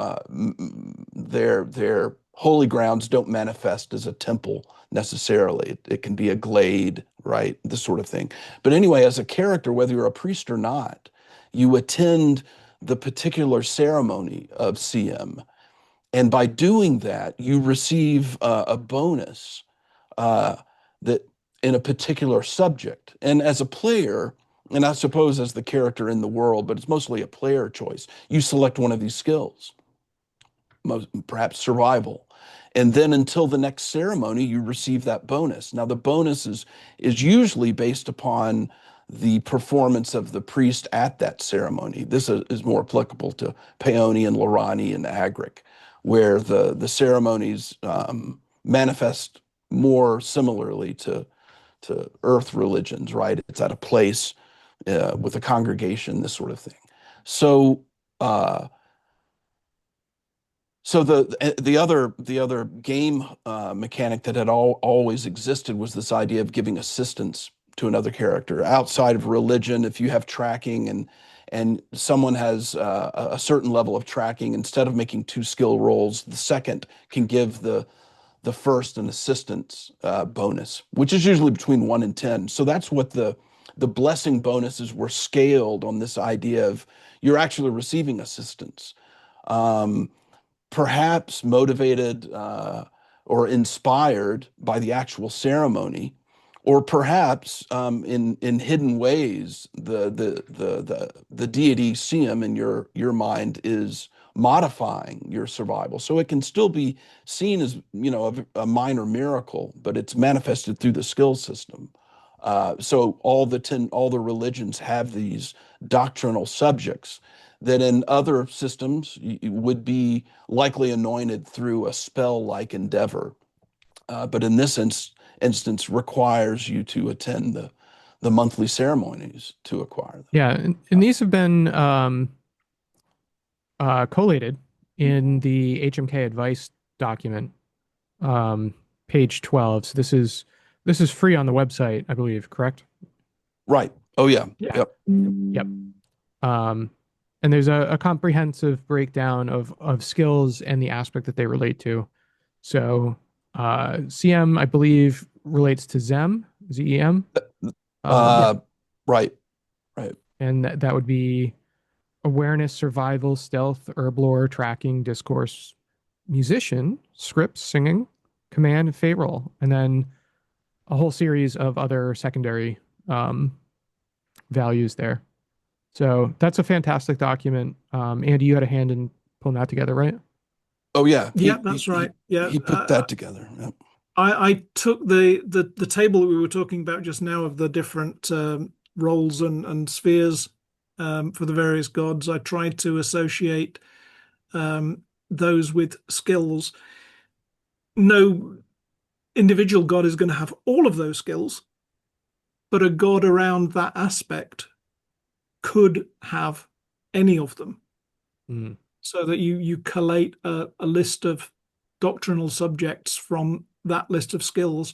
their holy grounds don't manifest as a temple necessarily. It can be a glade, right? This sort of thing. But anyway, as a character, whether you're a priest or not, you attend the particular ceremony of CM. And by doing that, you receive a bonus that in a particular subject. And as a player, and I suppose as the character in the world, but it's mostly a player choice, you select one of these skills, perhaps survival. And then until the next ceremony, you receive that bonus. Now, the bonus is usually based upon the performance of the priest at that ceremony. This is more applicable to Peony and Lorani and Agric, where the ceremonies manifest more similarly to earth religions, right? It's at a place with a congregation, this sort of thing. So so the other game mechanic that had always existed was this idea of giving assistance to another character outside of religion. If you have tracking and someone has a certain level of tracking, instead of making 2 skill rolls, the second can give the first an assistance bonus, which is usually between 1 and 10. So that's what the blessing bonuses were scaled on, this idea of you're actually receiving assistance. Perhaps motivated or inspired by the actual ceremony, or perhaps in hidden ways, the deity Siem in your mind is modifying your survival. So it can still be seen as, a minor miracle, but it's manifested through the skill system. So all the religions have these doctrinal subjects that in other systems would be likely anointed through a spell-like endeavor, but in this instance requires you to attend the monthly ceremonies to acquire them. Yeah, and these have been collated in the HMK advice document, page 12. So this is free on the website, I believe, correct? Right. Oh yeah. Yeah. Yep. Yep. And there's a comprehensive breakdown of skills and the aspect that they relate to. So CM, I believe, relates to Zem, ZEM. Right. And that would be awareness, survival, stealth, herb lore, tracking, discourse, musician, scripts, singing, command, fate roll, and then a whole series of other secondary values there. So that's a fantastic document. Andy, you had a hand in pulling that together, right? Oh yeah. Yeah, that's right. Yeah, he put that together. Yep. I took the table that we were talking about just now of the different roles and spheres for the various gods. I tried to associate those with skills. No individual god is going to have all of those skills, but a god around that aspect could have any of them. So that you collate a list of doctrinal subjects from that list of skills.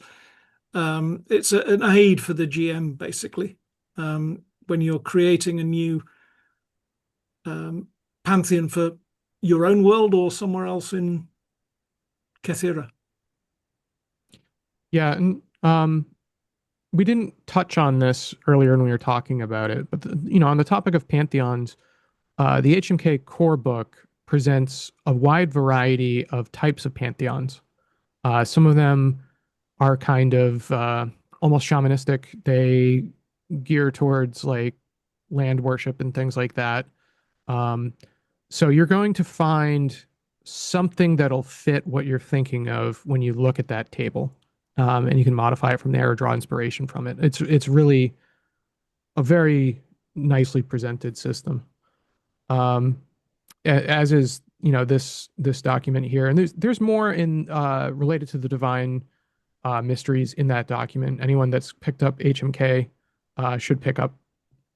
It's an aid for the GM, basically, when you're creating a new pantheon for your own world or somewhere else in Kethira. Yeah, and we didn't touch on this earlier when we were talking about it, but on the topic of pantheons, the HMK core book presents a wide variety of types of pantheons. Some of them are kind of almost shamanistic. They gear towards like land worship and things like that. So you're going to find something that'll fit what you're thinking of when you look at that table. And you can modify it from there or draw inspiration from it. It's really a very nicely presented system. As is, this document here. And there's more in related to the divine mysteries in that document. Anyone that's picked up HMK should pick up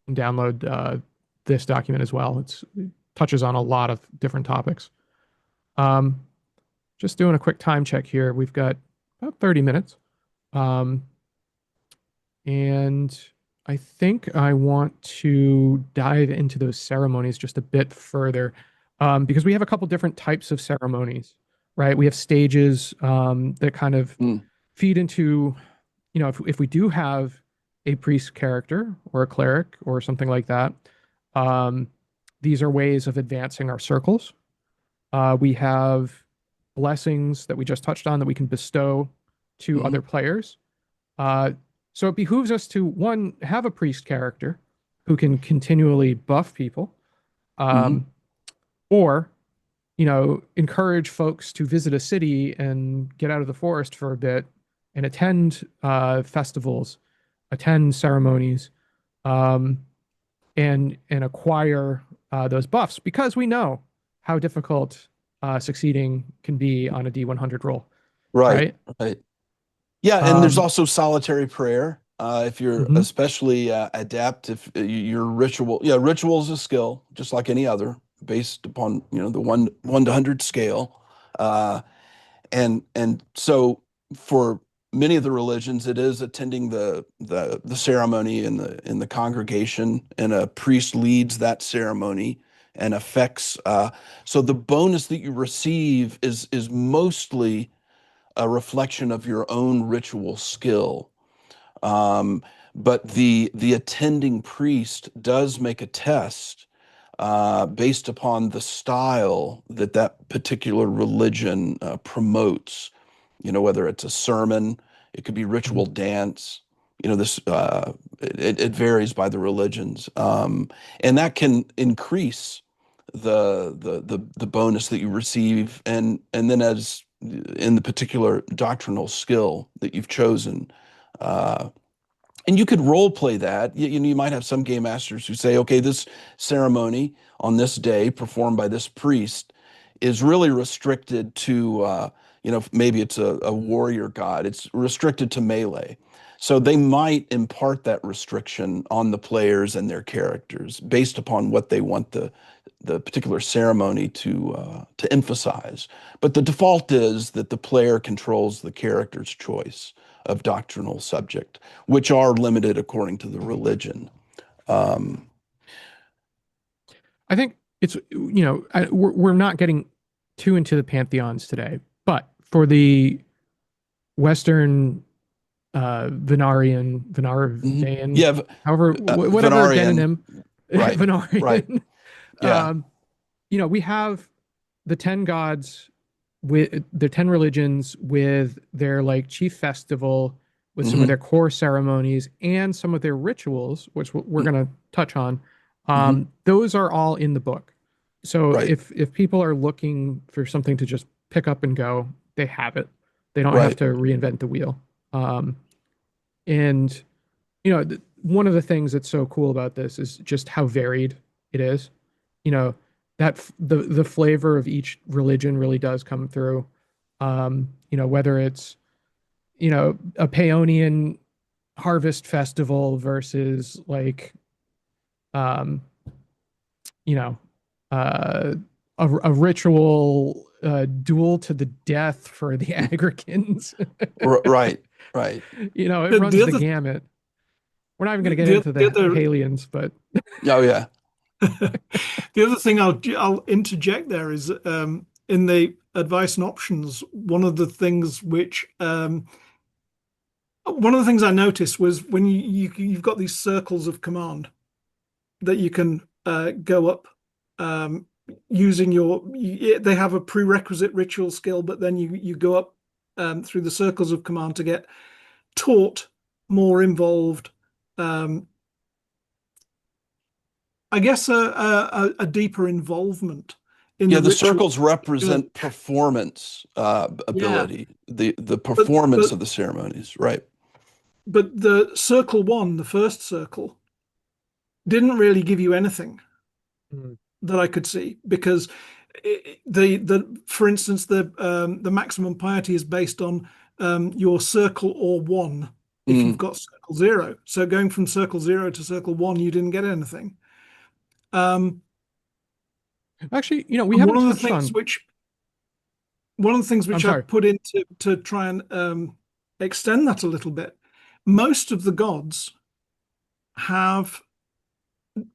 and download this document as well. It touches on a lot of different topics. Just doing a quick time check here. We've got about 30 minutes. And I think I want to dive into those ceremonies just a bit further, because we have a couple different types of ceremonies, right? We have stages that kind of feed into, if we do have a priest character or a cleric or something like that, these are ways of advancing our circles. We have blessings that we just touched on that we can bestow to other players. So it behooves us to, one, have a priest character who can continually buff people, or, encourage folks to visit a city and get out of the forest for a bit and attend festivals, attend ceremonies, and acquire those buffs, because we know how difficult succeeding can be on a D100 roll. Right. Yeah, and there's Um, also solitary prayer. If you're mhm. especially adept, if your ritual is a skill, just like any other, based upon the one to 100 scale. And so for many of the religions, it is attending the ceremony in the congregation, and a priest leads that ceremony and affects. So the bonus that you receive is mostly a reflection of your own ritual skill. But the attending priest does make a test based upon the style that that particular religion promotes. Whether it's a sermon, it could be ritual dance. It varies by the religions, and that can increase the bonus that you receive, and then as in the particular doctrinal skill that you've chosen. And you could role play that. You might have some game masters who say, okay, this ceremony on this day performed by this priest is really restricted to, maybe it's a warrior god. It's restricted to melee. So they might impart that restriction on the players and their characters based upon what they want the particular ceremony to emphasize. But the default is that the player controls the character's choice of doctrinal subject, which are limited according to the religion. I think it's, we're not getting too into the pantheons today, but for the Western Venarian, Yeah, however, whatever Venarian, demonym, right, Venarian. right, yeah, We have the 10 gods with the 10 religions with their like chief festival, with some of their core ceremonies and some of their rituals, which we're going to touch on. Those are all in the book. So right, if people are looking for something to just pick up and go, they have it. They don't have right. to reinvent the wheel. And one of the things that's so cool about this is just how varied it is. That the flavor of each religion really does come through. Whether it's a Paeonian harvest festival versus like you know a ritual duel to the death for the Agricans. Right, right. It runs the gamut. We're not even going to get into the Halians, but Oh yeah. The other thing I'll interject there is in the advice and options, one of the things I noticed was when you've got these circles of command that you can go up using they have a prerequisite ritual skill, but then you go up through the circles of command to get taught more involved. I guess a deeper involvement in Yeah, the the ritual. circles represent performance ability, the performance of the ceremonies, right? But the circle one, the first circle, didn't really give you anything that I could see, because for instance, the maximum piety is based on your circle or one if you've got circle 0. So going from circle 0 to circle 1, you didn't get anything. Actually, we haven't touched on one of the things which I sorry. put in to try and extend that a little bit. Most of the gods have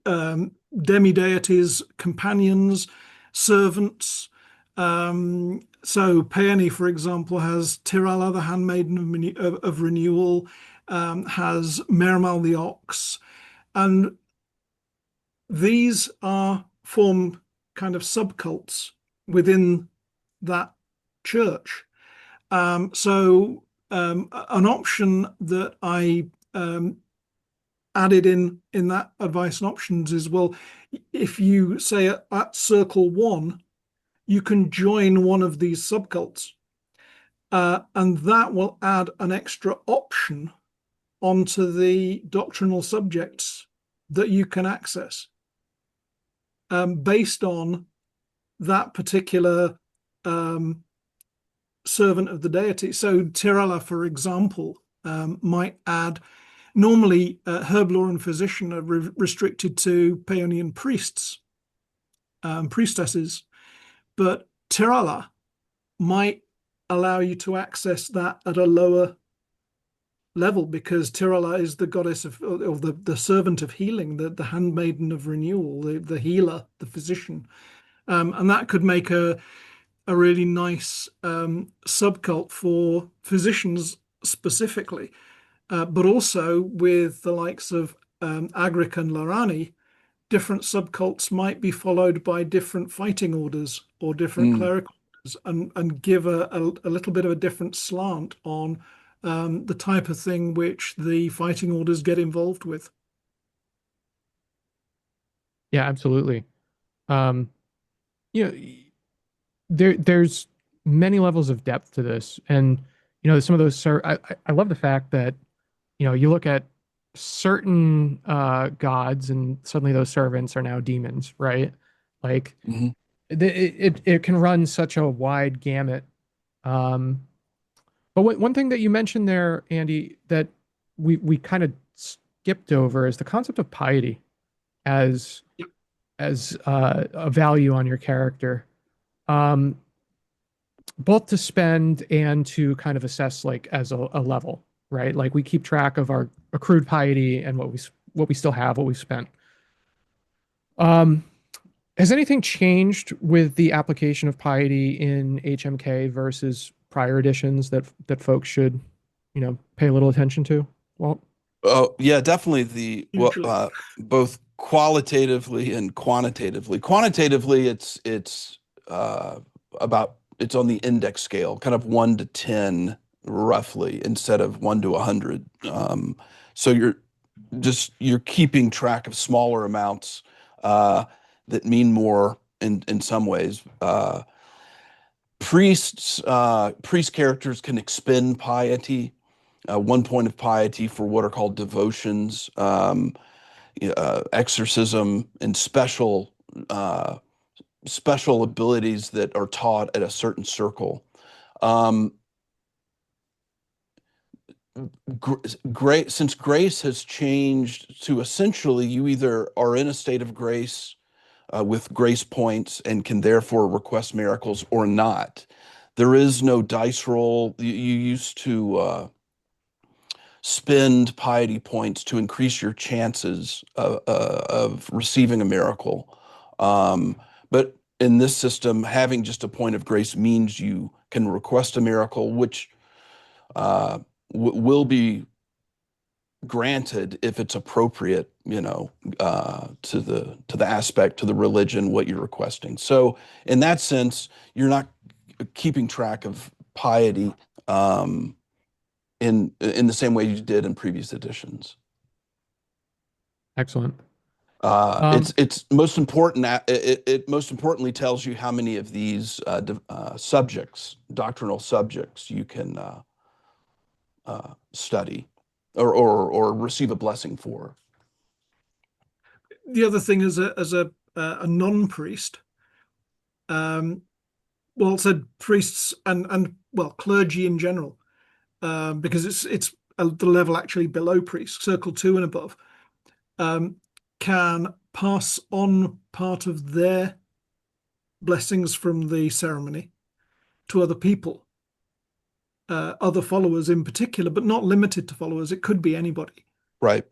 demi-deities, companions, servants. So Peony, for example, has Tirala, the handmaiden of renewal, has Mermal the ox, and these are form kind of subcults within that church. So an option that I added in that advice and options is, well, if you say at circle 1, you can join one of these subcults, and that will add an extra option onto the doctrinal subjects that you can access based on that particular servant of the deity. So Tirala, for example, might add, normally herblore and physician are restricted to Paeonian priests, priestesses, but Tirala might allow you to access that at a lower level, because Tirala is the goddess of, or the servant of healing, the handmaiden of renewal, the healer, the physician. And that could make a really nice subcult for physicians specifically, but also with the likes of Agric and Lorani, different subcults might be followed by different fighting orders or different cleric orders, and give a little bit of a different slant on the type of thing which the fighting orders get involved with. Yeah, absolutely. You know, there's many levels of depth to this, and some of those. I love the fact that you look at certain gods, and suddenly those servants are now demons, right? Like it can run such a wide gamut. But one thing that you mentioned there, Andy, that we kind of skipped over is the concept of piety as a value on your character, both to spend and to kind of assess like as a level, right? Like we keep track of our accrued piety and what we still have, what we've spent. Has anything changed with the application of piety in HMK versus prior editions that folks should, pay a little attention to? Walt? Oh, yeah, definitely both qualitatively and quantitatively. Quantitatively, it's on the index scale, kind of 1 to 10 roughly, instead of 1 to 100. So you're keeping track of smaller amounts that mean more in some ways. Priest characters can expend piety, 1 point of piety for what are called devotions, exorcism, and special abilities that are taught at a certain circle. Since grace has changed to essentially you either are in a state of grace with grace points and can therefore request miracles or not. There is no dice roll. You used to spend piety points to increase your chances of receiving a miracle. But in this system, having just a point of grace means you can request a miracle, which will be granted if it's appropriate, to the aspect, to the religion, what you're requesting. So in that sense, you're not keeping track of piety in the same way you did in previous editions. Excellent. It's most important. It most importantly tells you how many of these subjects, doctrinal subjects, you can study or receive a blessing for. The other thing as a non-priest, Walt said priests and clergy in general, because it's the level actually below priests, circle 2 and above, can pass on part of their blessings from the ceremony to other people, other followers in particular, but not limited to followers. It could be anybody. Right.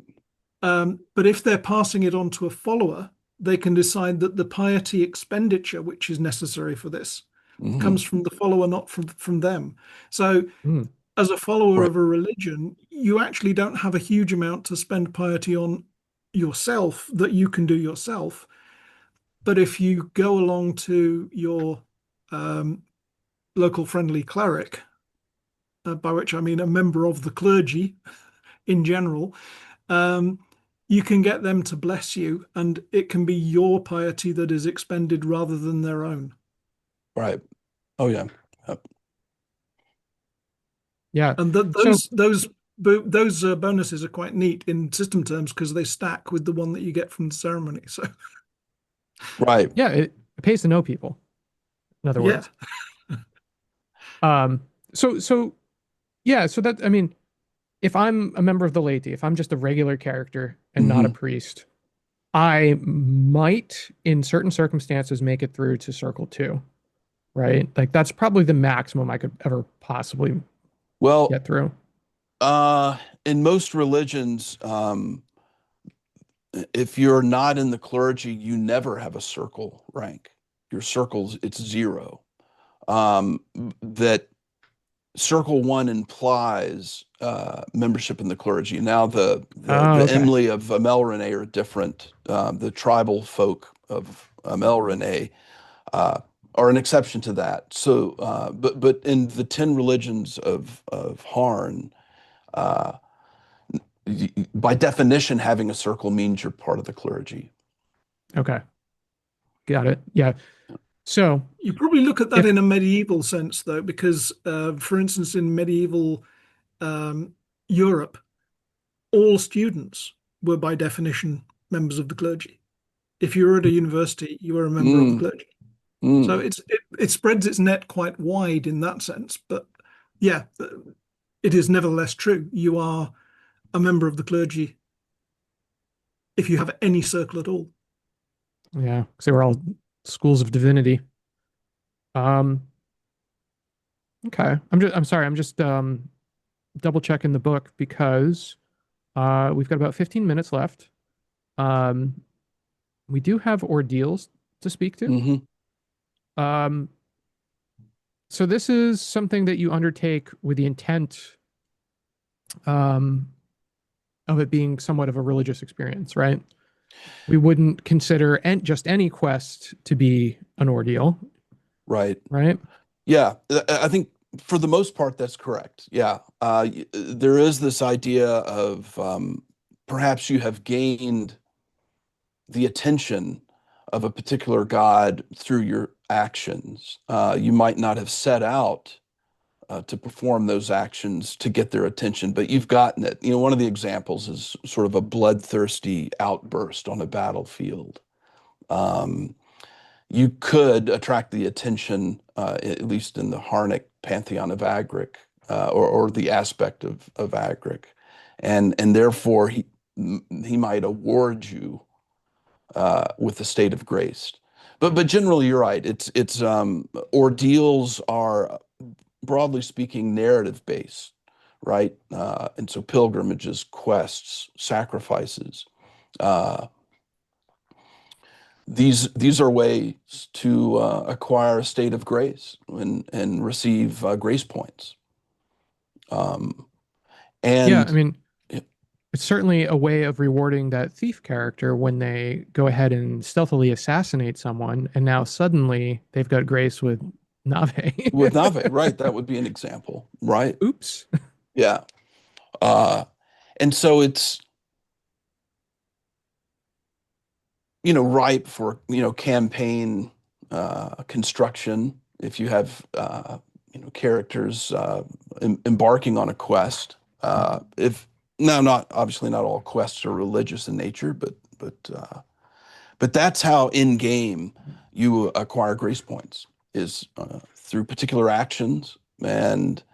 But if they're passing it on to a follower, they can decide that the piety expenditure, which is necessary for this, comes from the follower, not from them. So as a follower of a religion, you actually don't have a huge amount to spend piety on yourself that you can do yourself. But if you go along to your local friendly cleric, by which I mean a member of the clergy in general, um, you can get them to bless you, and it can be your piety that is expended rather than their own. Right. Oh yeah. Yep. Yeah. And So those bonuses are quite neat in system terms because they stack with the one that you get from the ceremony. So Right. yeah, it pays to know people, in other yeah, words. Um, so yeah, so that I mean, if I'm a member of the laity, if I'm just a regular character and not a Hmm. priest, I might, in certain circumstances, make it through to circle two, right? Like that's probably the maximum I could ever possibly Well, get through. in most religions, if you're not in the clergy, you never have a circle rank. Your circles, it's zero. That circle one implies membership in the clergy. Now Oh, the okay. Emily of Amelrene are different. The tribal folk of Amelrene are an exception to that. So, but in the 10 religions of Harn, uh, by definition, having a circle means you're part of the clergy. Okay. Got it. Yeah. So you probably look at that if in a medieval sense though, because for instance, in medieval um, Europe, all students were by definition members of the clergy. If you were at a university, you were a member of the Mm, clergy. So mm, it spreads its net quite wide in that sense. But yeah, it is nevertheless true. You are a member of the clergy if you have any circle at all. yeah, because they were all schools of divinity. Um, okay. I'm sorry, I'm just double checking the book because we've got about 15 minutes left. Um, we do have ordeals to speak to. hmm Um, so this is something that you undertake with the intent um, of it being somewhat of a religious experience, right? We wouldn't consider just any quest to be an ordeal, Right. right? Yeah, I think for the most part that's correct. Yeah, there is this idea of perhaps you have gained the attention of a particular god through your actions. You might not have set out to perform those actions to get their attention, but you've gotten it. You know, one of the examples is sort of a bloodthirsty outburst on a battlefield. Um, you could attract the attention, at least in the Harnic pantheon of Agric, or the aspect of Agric, and therefore he might award you with the state of grace. But generally, you're right. It's ordeals are broadly speaking narrative based, right? And so pilgrimages, quests, sacrifices. Uh, these are ways to acquire a state of grace and receive grace points. Um, Yeah, I and mean, it's certainly a way of rewarding that thief character when they go ahead and stealthily assassinate someone, and now suddenly they've got grace with Nave. with Nave, right, that would be an example, right? Oops. Yeah. Uh, and so it's, ripe for, campaign construction. If you have, characters embarking on a quest, if now, not obviously not all quests are religious in nature, but that's how in game you acquire grace points is through particular actions, and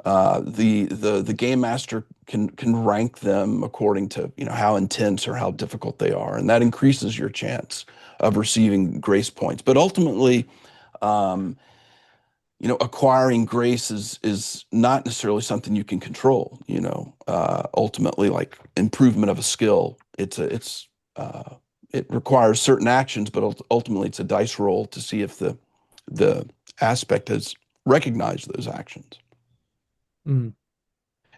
the game master can rank them according to how intense or how difficult they are, and that increases your chance of receiving grace points. But ultimately, um, acquiring grace is not necessarily something you can control. Ultimately, like improvement of a skill, it requires certain actions, but ultimately it's a dice roll to see if the aspect has recognized those actions. Mm.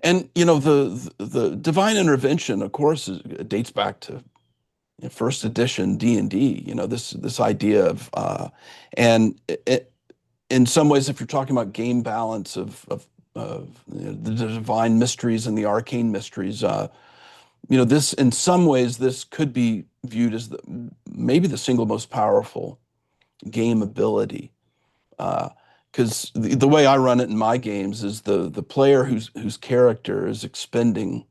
And the divine intervention, of course, dates back to first edition D&D, this idea of and in some ways, if you're talking about game balance of the divine mysteries and the arcane mysteries, this in some ways this could be viewed as maybe the single most powerful game ability. Because the way I run it in my games is the player whose character is expending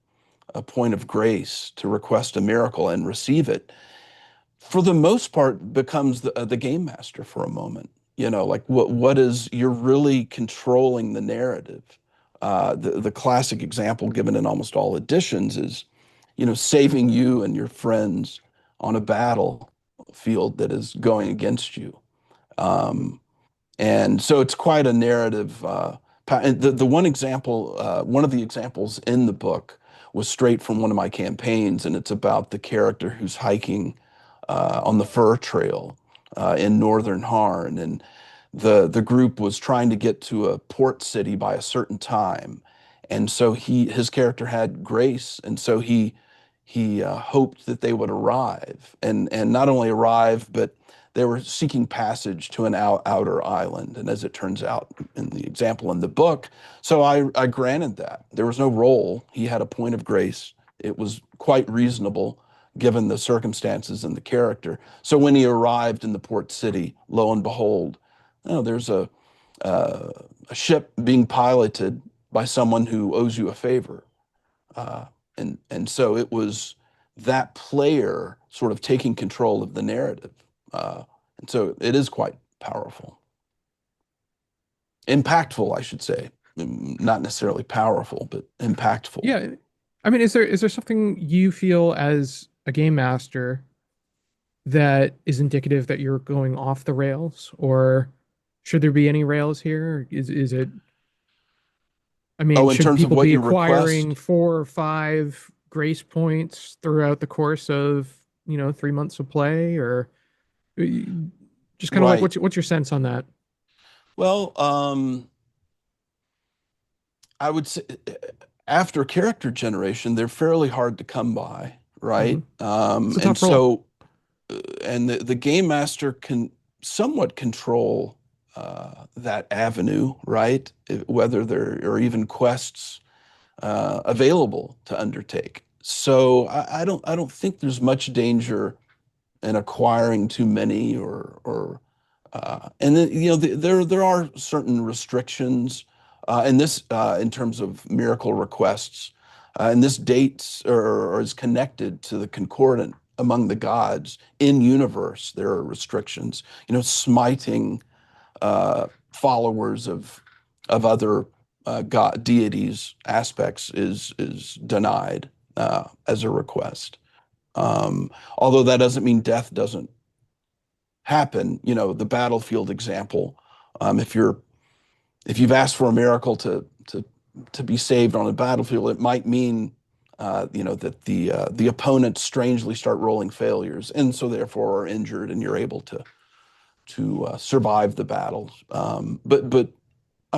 a point of grace to request a miracle and receive it, for the most part, becomes the game master for a moment. Like what is, you're really controlling the narrative. The classic example given in almost all editions is, saving you and your friends on a battlefield that is going against you. And so it's quite a narrative. And the one example, one of the examples in the book was straight from one of my campaigns, and it's about the character who's hiking on the fur trail in northern Harn, and the group was trying to get to a port city by a certain time, and so his character had grace, and so he hoped that they would arrive, and not only arrive, but they were seeking passage to an outer island, and as it turns out in the example in the book, so I granted that. There was no roll. He had a point of grace. It was quite reasonable given the circumstances and the character. So when he arrived in the port city, lo and behold, there's a ship being piloted by someone who owes you a favor. And so it was that player sort of taking control of the narrative. And so it is quite powerful. Impactful, I should say. Not necessarily powerful, but impactful. Yeah. I mean, is there something you feel as a game master that is indicative that you're going off the rails, or should there be any rails here? Is it, I mean, In should terms of people what be you request? acquiring 4 or 5 grace points throughout the course of, 3 months of play, or just kind of like Right. what's your sense on that? Well, I would say after character generation, they're fairly hard to come by, right? It's a And tough role. so, and the game master can somewhat control that avenue, right? Whether there are even quests available to undertake. So I don't think there's much danger in acquiring too many and then there are certain restrictions in this in terms of miracle requests, and this dates or is connected to the concordant among the gods in universe. There are restrictions, smiting followers of other god deities aspects is denied as a request. Although that doesn't mean death doesn't happen. The battlefield example. If you've asked for a miracle to be saved on a battlefield, it might mean that the opponents strangely start rolling failures, and so therefore are injured, and you're able to survive the battles. But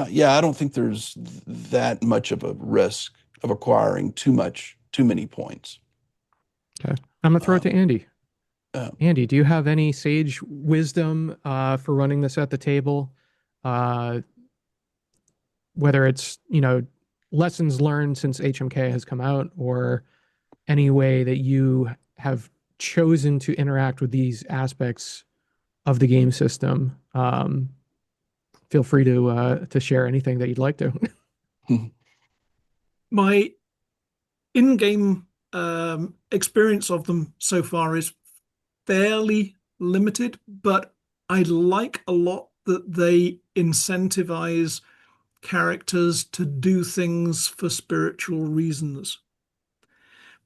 yeah, I don't think there's that much of a risk of acquiring too many points. Okay. I'm gonna throw it to Um, Andy. uh, Andy, do you have any sage wisdom for running this at the table? Uh, Whether it's, lessons learned since HMK has come out, or any way that you have chosen to interact with these aspects of the game system. Feel free to share anything that you'd like to. My in-game experience of them so far is fairly limited, but I like a lot that they incentivize characters to do things for spiritual reasons,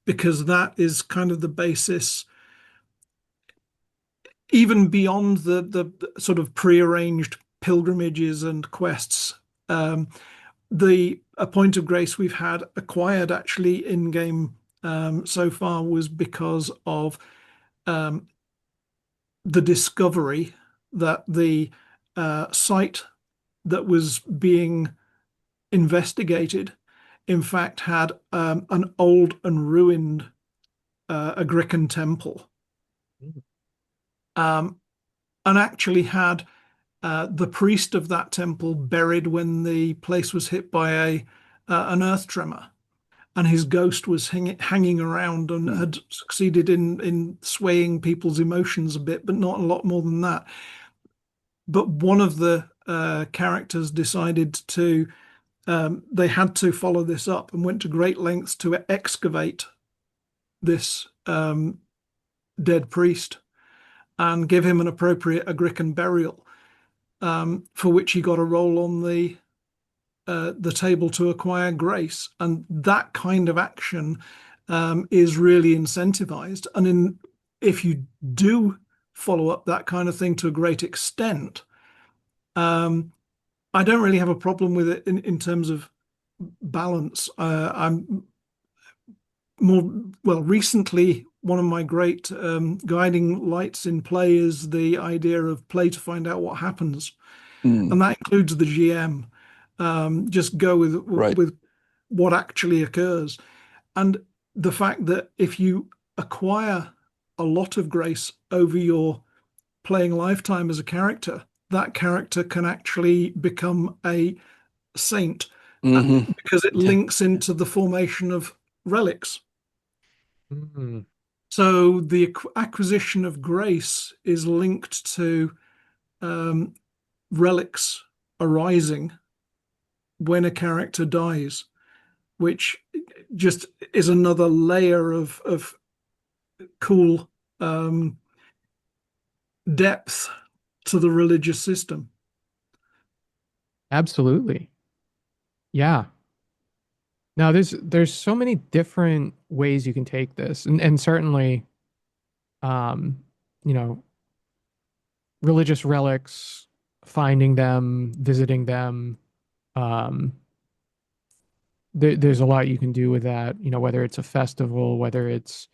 because that is kind of the basis, even beyond the sort of prearranged pilgrimages and quests. A point of grace we've had acquired actually in game so far was because of the discovery that the site that was being investigated, in fact, had an old and ruined Agrican temple Mm. And actually had the priest of that temple buried when the place was hit by an earth tremor, and his ghost was hanging around and Hmm. had succeeded in swaying people's emotions a bit, but not a lot more than that. But one of the characters decided to they had to follow this up and went to great lengths to excavate this dead priest and give him an appropriate Agrican burial, for which he got a roll on the table to acquire grace. And that kind of action is really incentivized. And if you do follow up that kind of thing to a great extent, I don't really have a problem with it in terms of balance. I'm more, well, recently, one of my great guiding lights in play is the idea of play to find out what happens. Hmm. And that includes the GM. Just go Right. with what actually occurs. And the fact that if you acquire a lot of grace over your playing lifetime as a character, that character can actually become a saint, Hmm. because it Yeah. links into the formation of relics. Mm. So the acquisition of grace is linked to um, relics arising when a character dies, which just is another layer of cool um, depth to the religious system. Absolutely. Yeah. Now there's so many different ways you can take this, and certainly, um, you know, religious relics, finding them, visiting them. Um, there's a lot you can do with that. You know, whether it's a festival, whether it's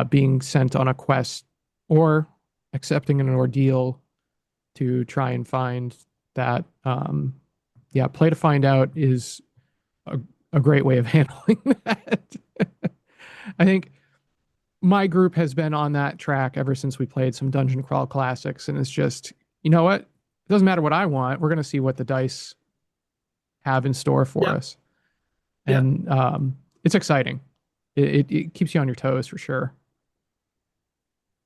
being sent on a quest, or accepting an ordeal to try and find that. Yeah, play to find out is a, a great way of handling that. I think my group has been on that track ever since we played some Dungeon Crawl classics, and it's just, you know what? It doesn't matter what I want. We're going to see what the dice have in store for Yeah, us, yeah, and it's exciting. It keeps you on your toes for sure.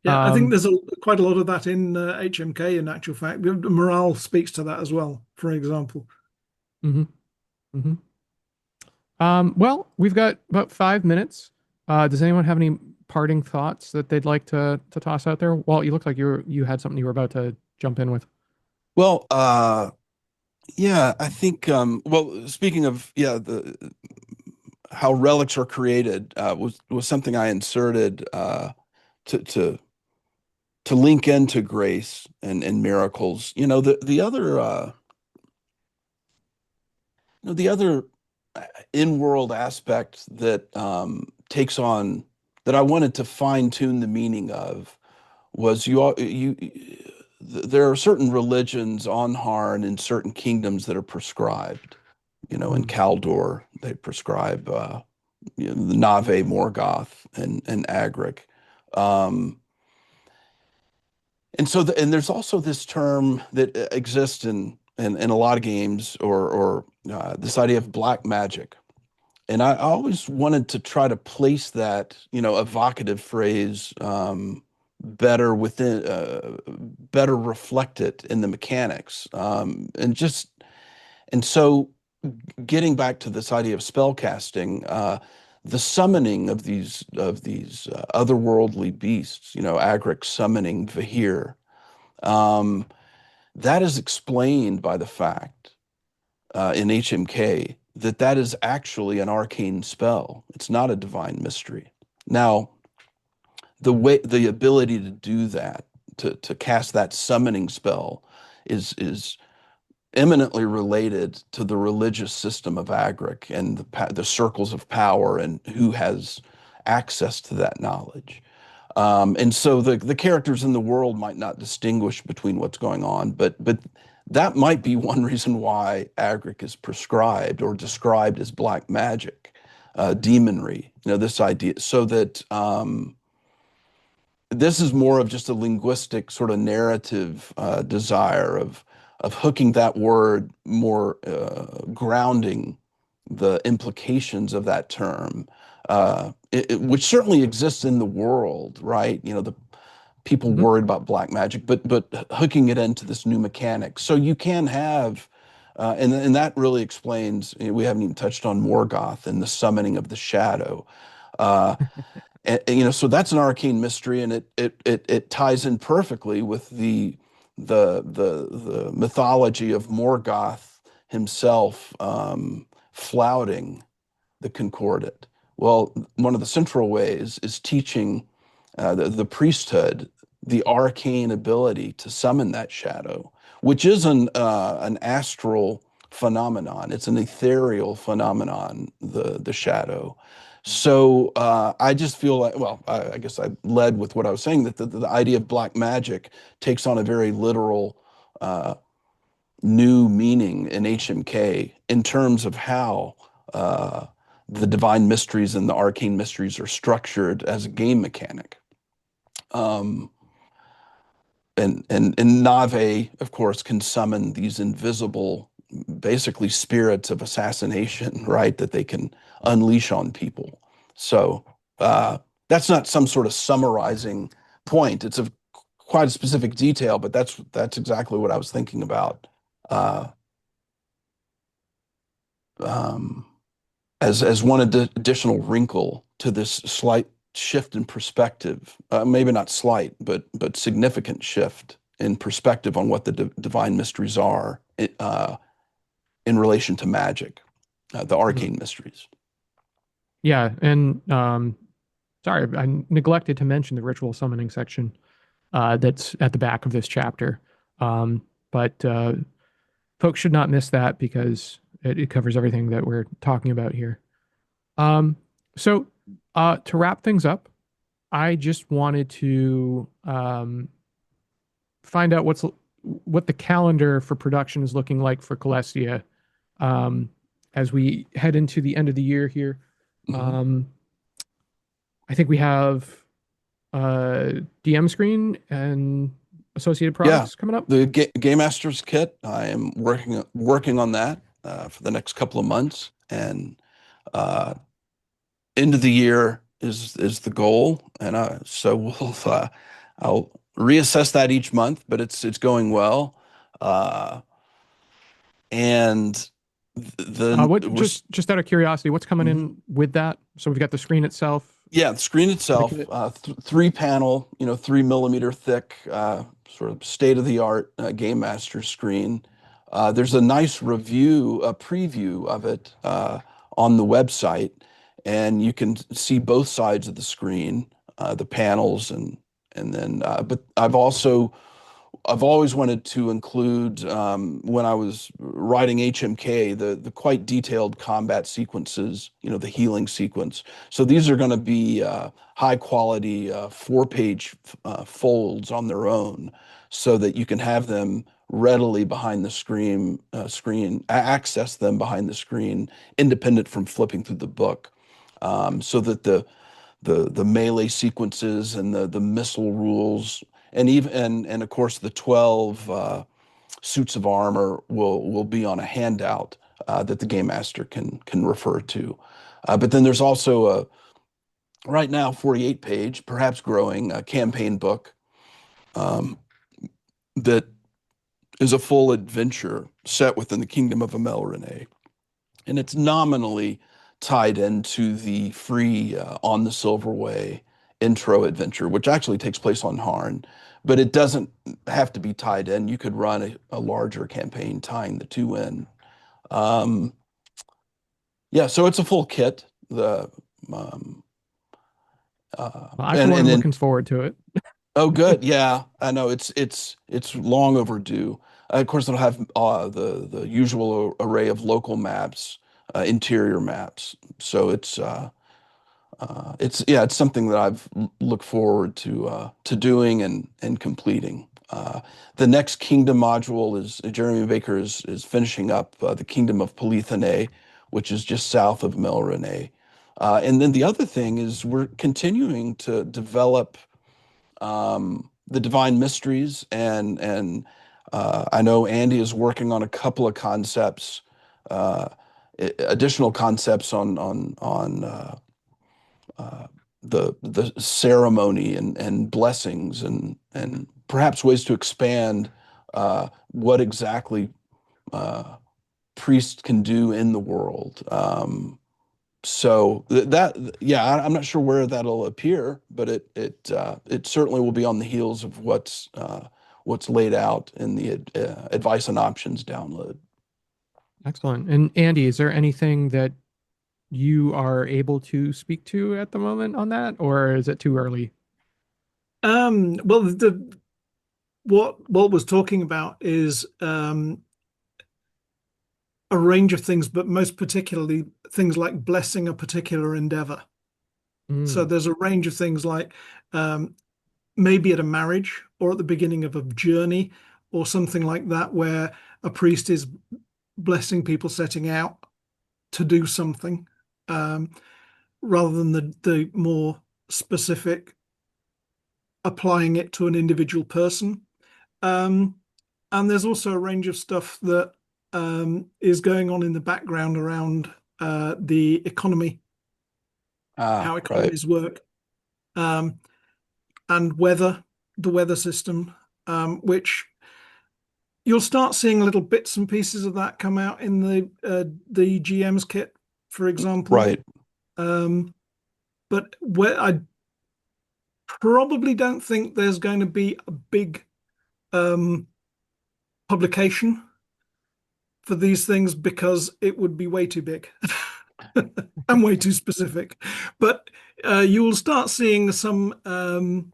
yeah. I think Um, there's quite a lot of that in HMK. In actual fact, morale speaks to that as well. For example, mhm, mhm. Well, we've got about 5 minutes. Does anyone have any parting thoughts that they'd like to toss out there? Walt, you look like you had something you were about to jump in with. Well, yeah, I think well, speaking of the how relics are created was something I inserted to to link into grace and miracles. The other the other in-world aspect that takes on that I wanted to fine-tune the meaning of was there are certain religions on Harn in certain kingdoms that are prescribed. In Mm. Kaldor, they prescribe the Nave Morgoth and Agric. Um, and there's also this term that exists in a lot of games, or this idea of black magic. And I always wanted to try to place that, evocative phrase better better reflect it in the mechanics. And so getting back to this idea of spellcasting, the summoning of these otherworldly beasts, Agric summoning Vahir, um, that is explained by the fact in HMK that is actually an arcane spell. It's not a divine mystery. Now, the ability to do that, to cast that summoning spell, is eminently related to the religious system of Agric and the circles of power and who has access to that knowledge. And so the characters in the world might not distinguish between what's going on, but that might be one reason why Agric is prescribed or described as black magic, demonry. This idea, so that this is more of just a linguistic sort of narrative desire of hooking that word more, grounding the implications of that term, which certainly exists in the world, right? You know, the people Mhm. worried about black magic, but hooking it into this new mechanic. So you can have, and that really explains. We haven't even touched on Morgoth and the summoning of the shadow. Uh, and, you know, so that's an arcane mystery, and it ties in perfectly with the mythology of Morgoth himself, flouting the Concordat. Well, one of the central ways is teaching the priesthood the arcane ability to summon that shadow, which is an astral phenomenon. It's an ethereal phenomenon, the shadow. So I just feel like, well, I guess I led with what I was saying, that the idea of black magic takes on a very literal new meaning in HMK in terms of how the divine mysteries and the arcane mysteries are structured as a game mechanic. Um, and Nave, of course, can summon these invisible, basically spirits of assassination, right? That they can unleash on people. So that's not some sort of summarizing point. It's a quite a specific detail, but that's exactly what I was thinking about. Uh, um, as one additional wrinkle to this slight shift in perspective, maybe not slight, but significant shift in perspective on what the divine mysteries are, in relation to magic, the Mhm. arcane mysteries. Yeah, and sorry, I neglected to mention the ritual summoning section that's at the back of this chapter. But folks should not miss that because it covers everything that we're talking about here. Um, so to wrap things up, I just wanted to find out what the calendar for production is looking like for Celestia um, as we head into the end of the year here. Mhm. Um, I think we have DM screen and associated Yeah, products coming up. the Game Masters kit. I am working on that for the next couple of months, and uh, end of the year is the goal, and so I'll reassess that each month, but it's going well, uh, and the What we're just out of curiosity, what's coming mhm. in with that? So we've got the screen itself Yeah, the screen for the itself, kit. three panel, 3 millimeter thick, sort of state of the art Game Master screen. There's a nice review, a preview of it on the website, and you can see both sides of the screen, the panels, and then. But I've always wanted to include, when I was writing HMK, the quite detailed combat sequences, the healing sequence. So these are going to be high quality 4-page folds on their own, so that you can have them readily behind the access them behind the screen, independent from flipping through the book, so that the melee sequences and the missile rules, and even and of course the 12 suits of armor will be on a handout that the game master can refer to. But then there's also a right now 48-page, perhaps growing, campaign book um, that is a full adventure set within the kingdom of Amel Renee, and it's nominally tied into the free On the Silver Way intro adventure, which actually takes place on Harn, but it doesn't have to be tied in. You could run a larger campaign tying the two in. Um, yeah, so it's a full kit. The um, Well, I for one and am then looking forward to it. oh, good, yeah, I know it's long overdue. Of course, it'll have the usual array of local maps, interior maps. So it's something that I've looked forward to doing and completing. The next Kingdom module is Jeremy Baker is finishing up the Kingdom of Polythene, which is just south of Melrene. And then the other thing is we're continuing to develop the divine mysteries, and I know Andy is working on a couple of concepts, additional concepts on the ceremony and blessings and perhaps ways to expand what exactly priests can do in the world. So yeah, I'm not sure where that'll appear, but it certainly will be on the heels of what's laid out in the advice and options download. Excellent. And Andy, is there anything that you are able to speak to at the moment on that, or is it too early? Well, what Walt was talking about is a range of things, but most particularly things like blessing a particular endeavor. So there's a range of things like maybe at a marriage or at the beginning of a journey or something like that, where a priest is blessing people setting out to do something, rather than the more specific applying it to an individual person. And there's also a range of stuff that is going on in the background around the economy, how economies work, and the weather system, which you'll start seeing little bits and pieces of that come out in the GM's kit, for example. Right. But where I probably don't think there's going to be a big publication for these things, because it would be way too big and way too specific. But you will start seeing some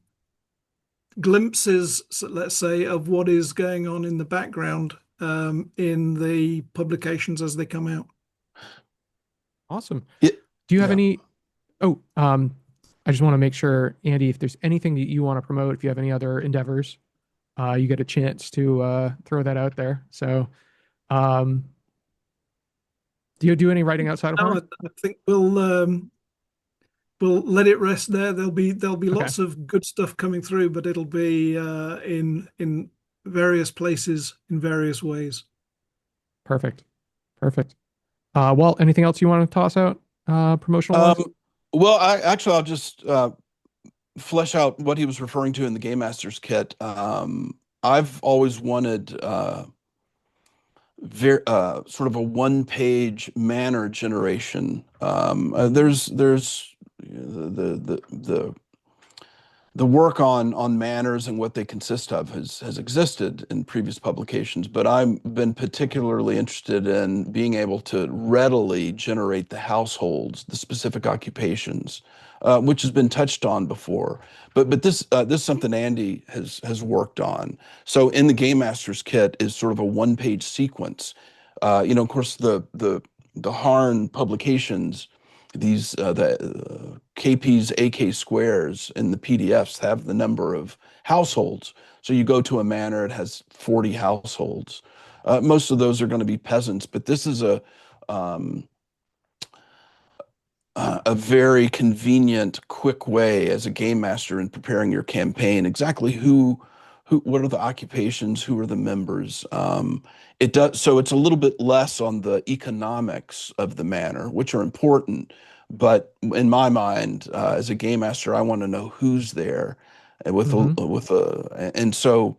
glimpses, let's say, of what is going on in the background in the publications as they come out. Awesome. Do you have any? Oh, I just want to make sure, Andy, if there's anything that you want to promote, if you have any other endeavors, you get a chance to throw that out there. So, do you do any writing outside of Harn? I think we'll let it rest there. There'll be lots of good stuff coming through, but it'll be in various places in various ways. Perfect. Walt, anything else you want to toss out promotional wise? Well, I'll just flesh out what he was referring to in the Game Master's kit. I've always wanted sort of a one-page manor generation. There's the work on manors and what they consist of has existed in previous publications, but I've been particularly interested in being able to readily generate the households, the specific occupations, which has been touched on before. But this is something Andy has worked on. So in the Game Master's kit is sort of a one-page sequence. Of course, the Harn publications, these the KP's AK squares in the PDFs have the number of households. So you go to a manor, it has 40 households. Most of those are going to be peasants, but this is a very convenient, quick way as a game master in preparing your campaign. Exactly what are the occupations, who are the members. It does so it's a little bit less on the economics of the manor, which are important. But in my mind, as a game master, I want to know who's there, and so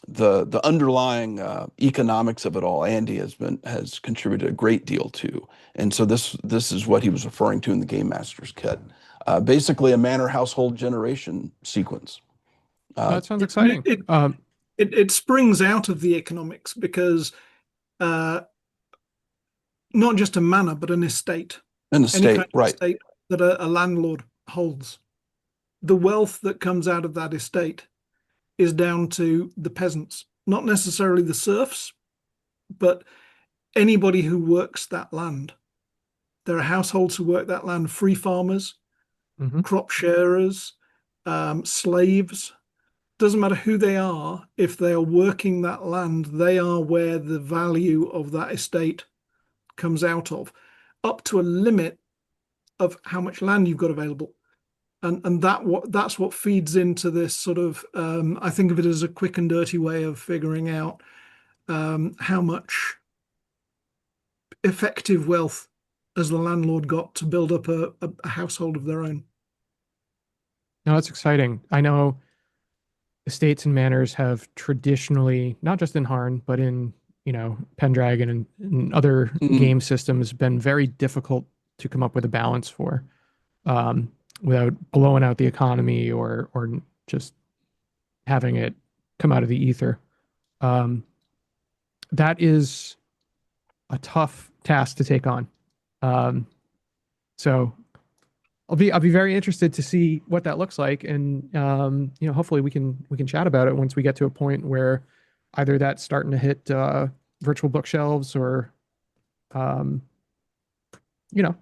the underlying economics of it all, Andy has contributed a great deal to. And so this is what he was referring to in the Game Master's kit, basically a manor household generation sequence. That sounds exciting. It springs out of the economics because not just a manor, but an estate. An estate, right? Estate that a landlord holds. The wealth that comes out of that estate is down to the peasants, not necessarily the serfs, but anybody who works that land. There are households who work that land: free farmers, crop sharers, slaves. Doesn't matter who they are, if they are working that land, they are where the value of that estate comes out of, up to a limit of how much land you've got available. and that's what feeds into this sort of I think of it as a quick and dirty way of figuring out how much effective wealth as the landlord got to build up a household of their own. No, that's exciting. I know estates and manors have traditionally, not just in Harn, but in, Pendragon and other game systems, been very difficult to come up with a balance for, without blowing out the economy or just having it come out of the ether. That is a tough task to take on. So I'll be very interested to see what that looks like, and hopefully we can chat about it once we get to a point where either that's starting to hit virtual bookshelves, or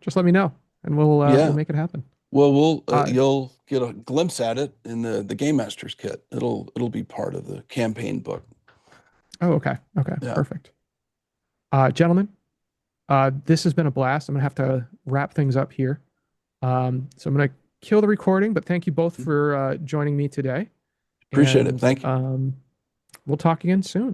just let me know and we'll make it happen. Well, you'll get a glimpse at it in the Game Master's kit. It'll be part of the campaign book. Oh, okay. Yeah. Perfect. Gentlemen, this has been a blast. I'm gonna have to wrap things up here. So I'm going to kill the recording, but thank you both for joining me today. Appreciate it. Thank you. We'll talk again soon.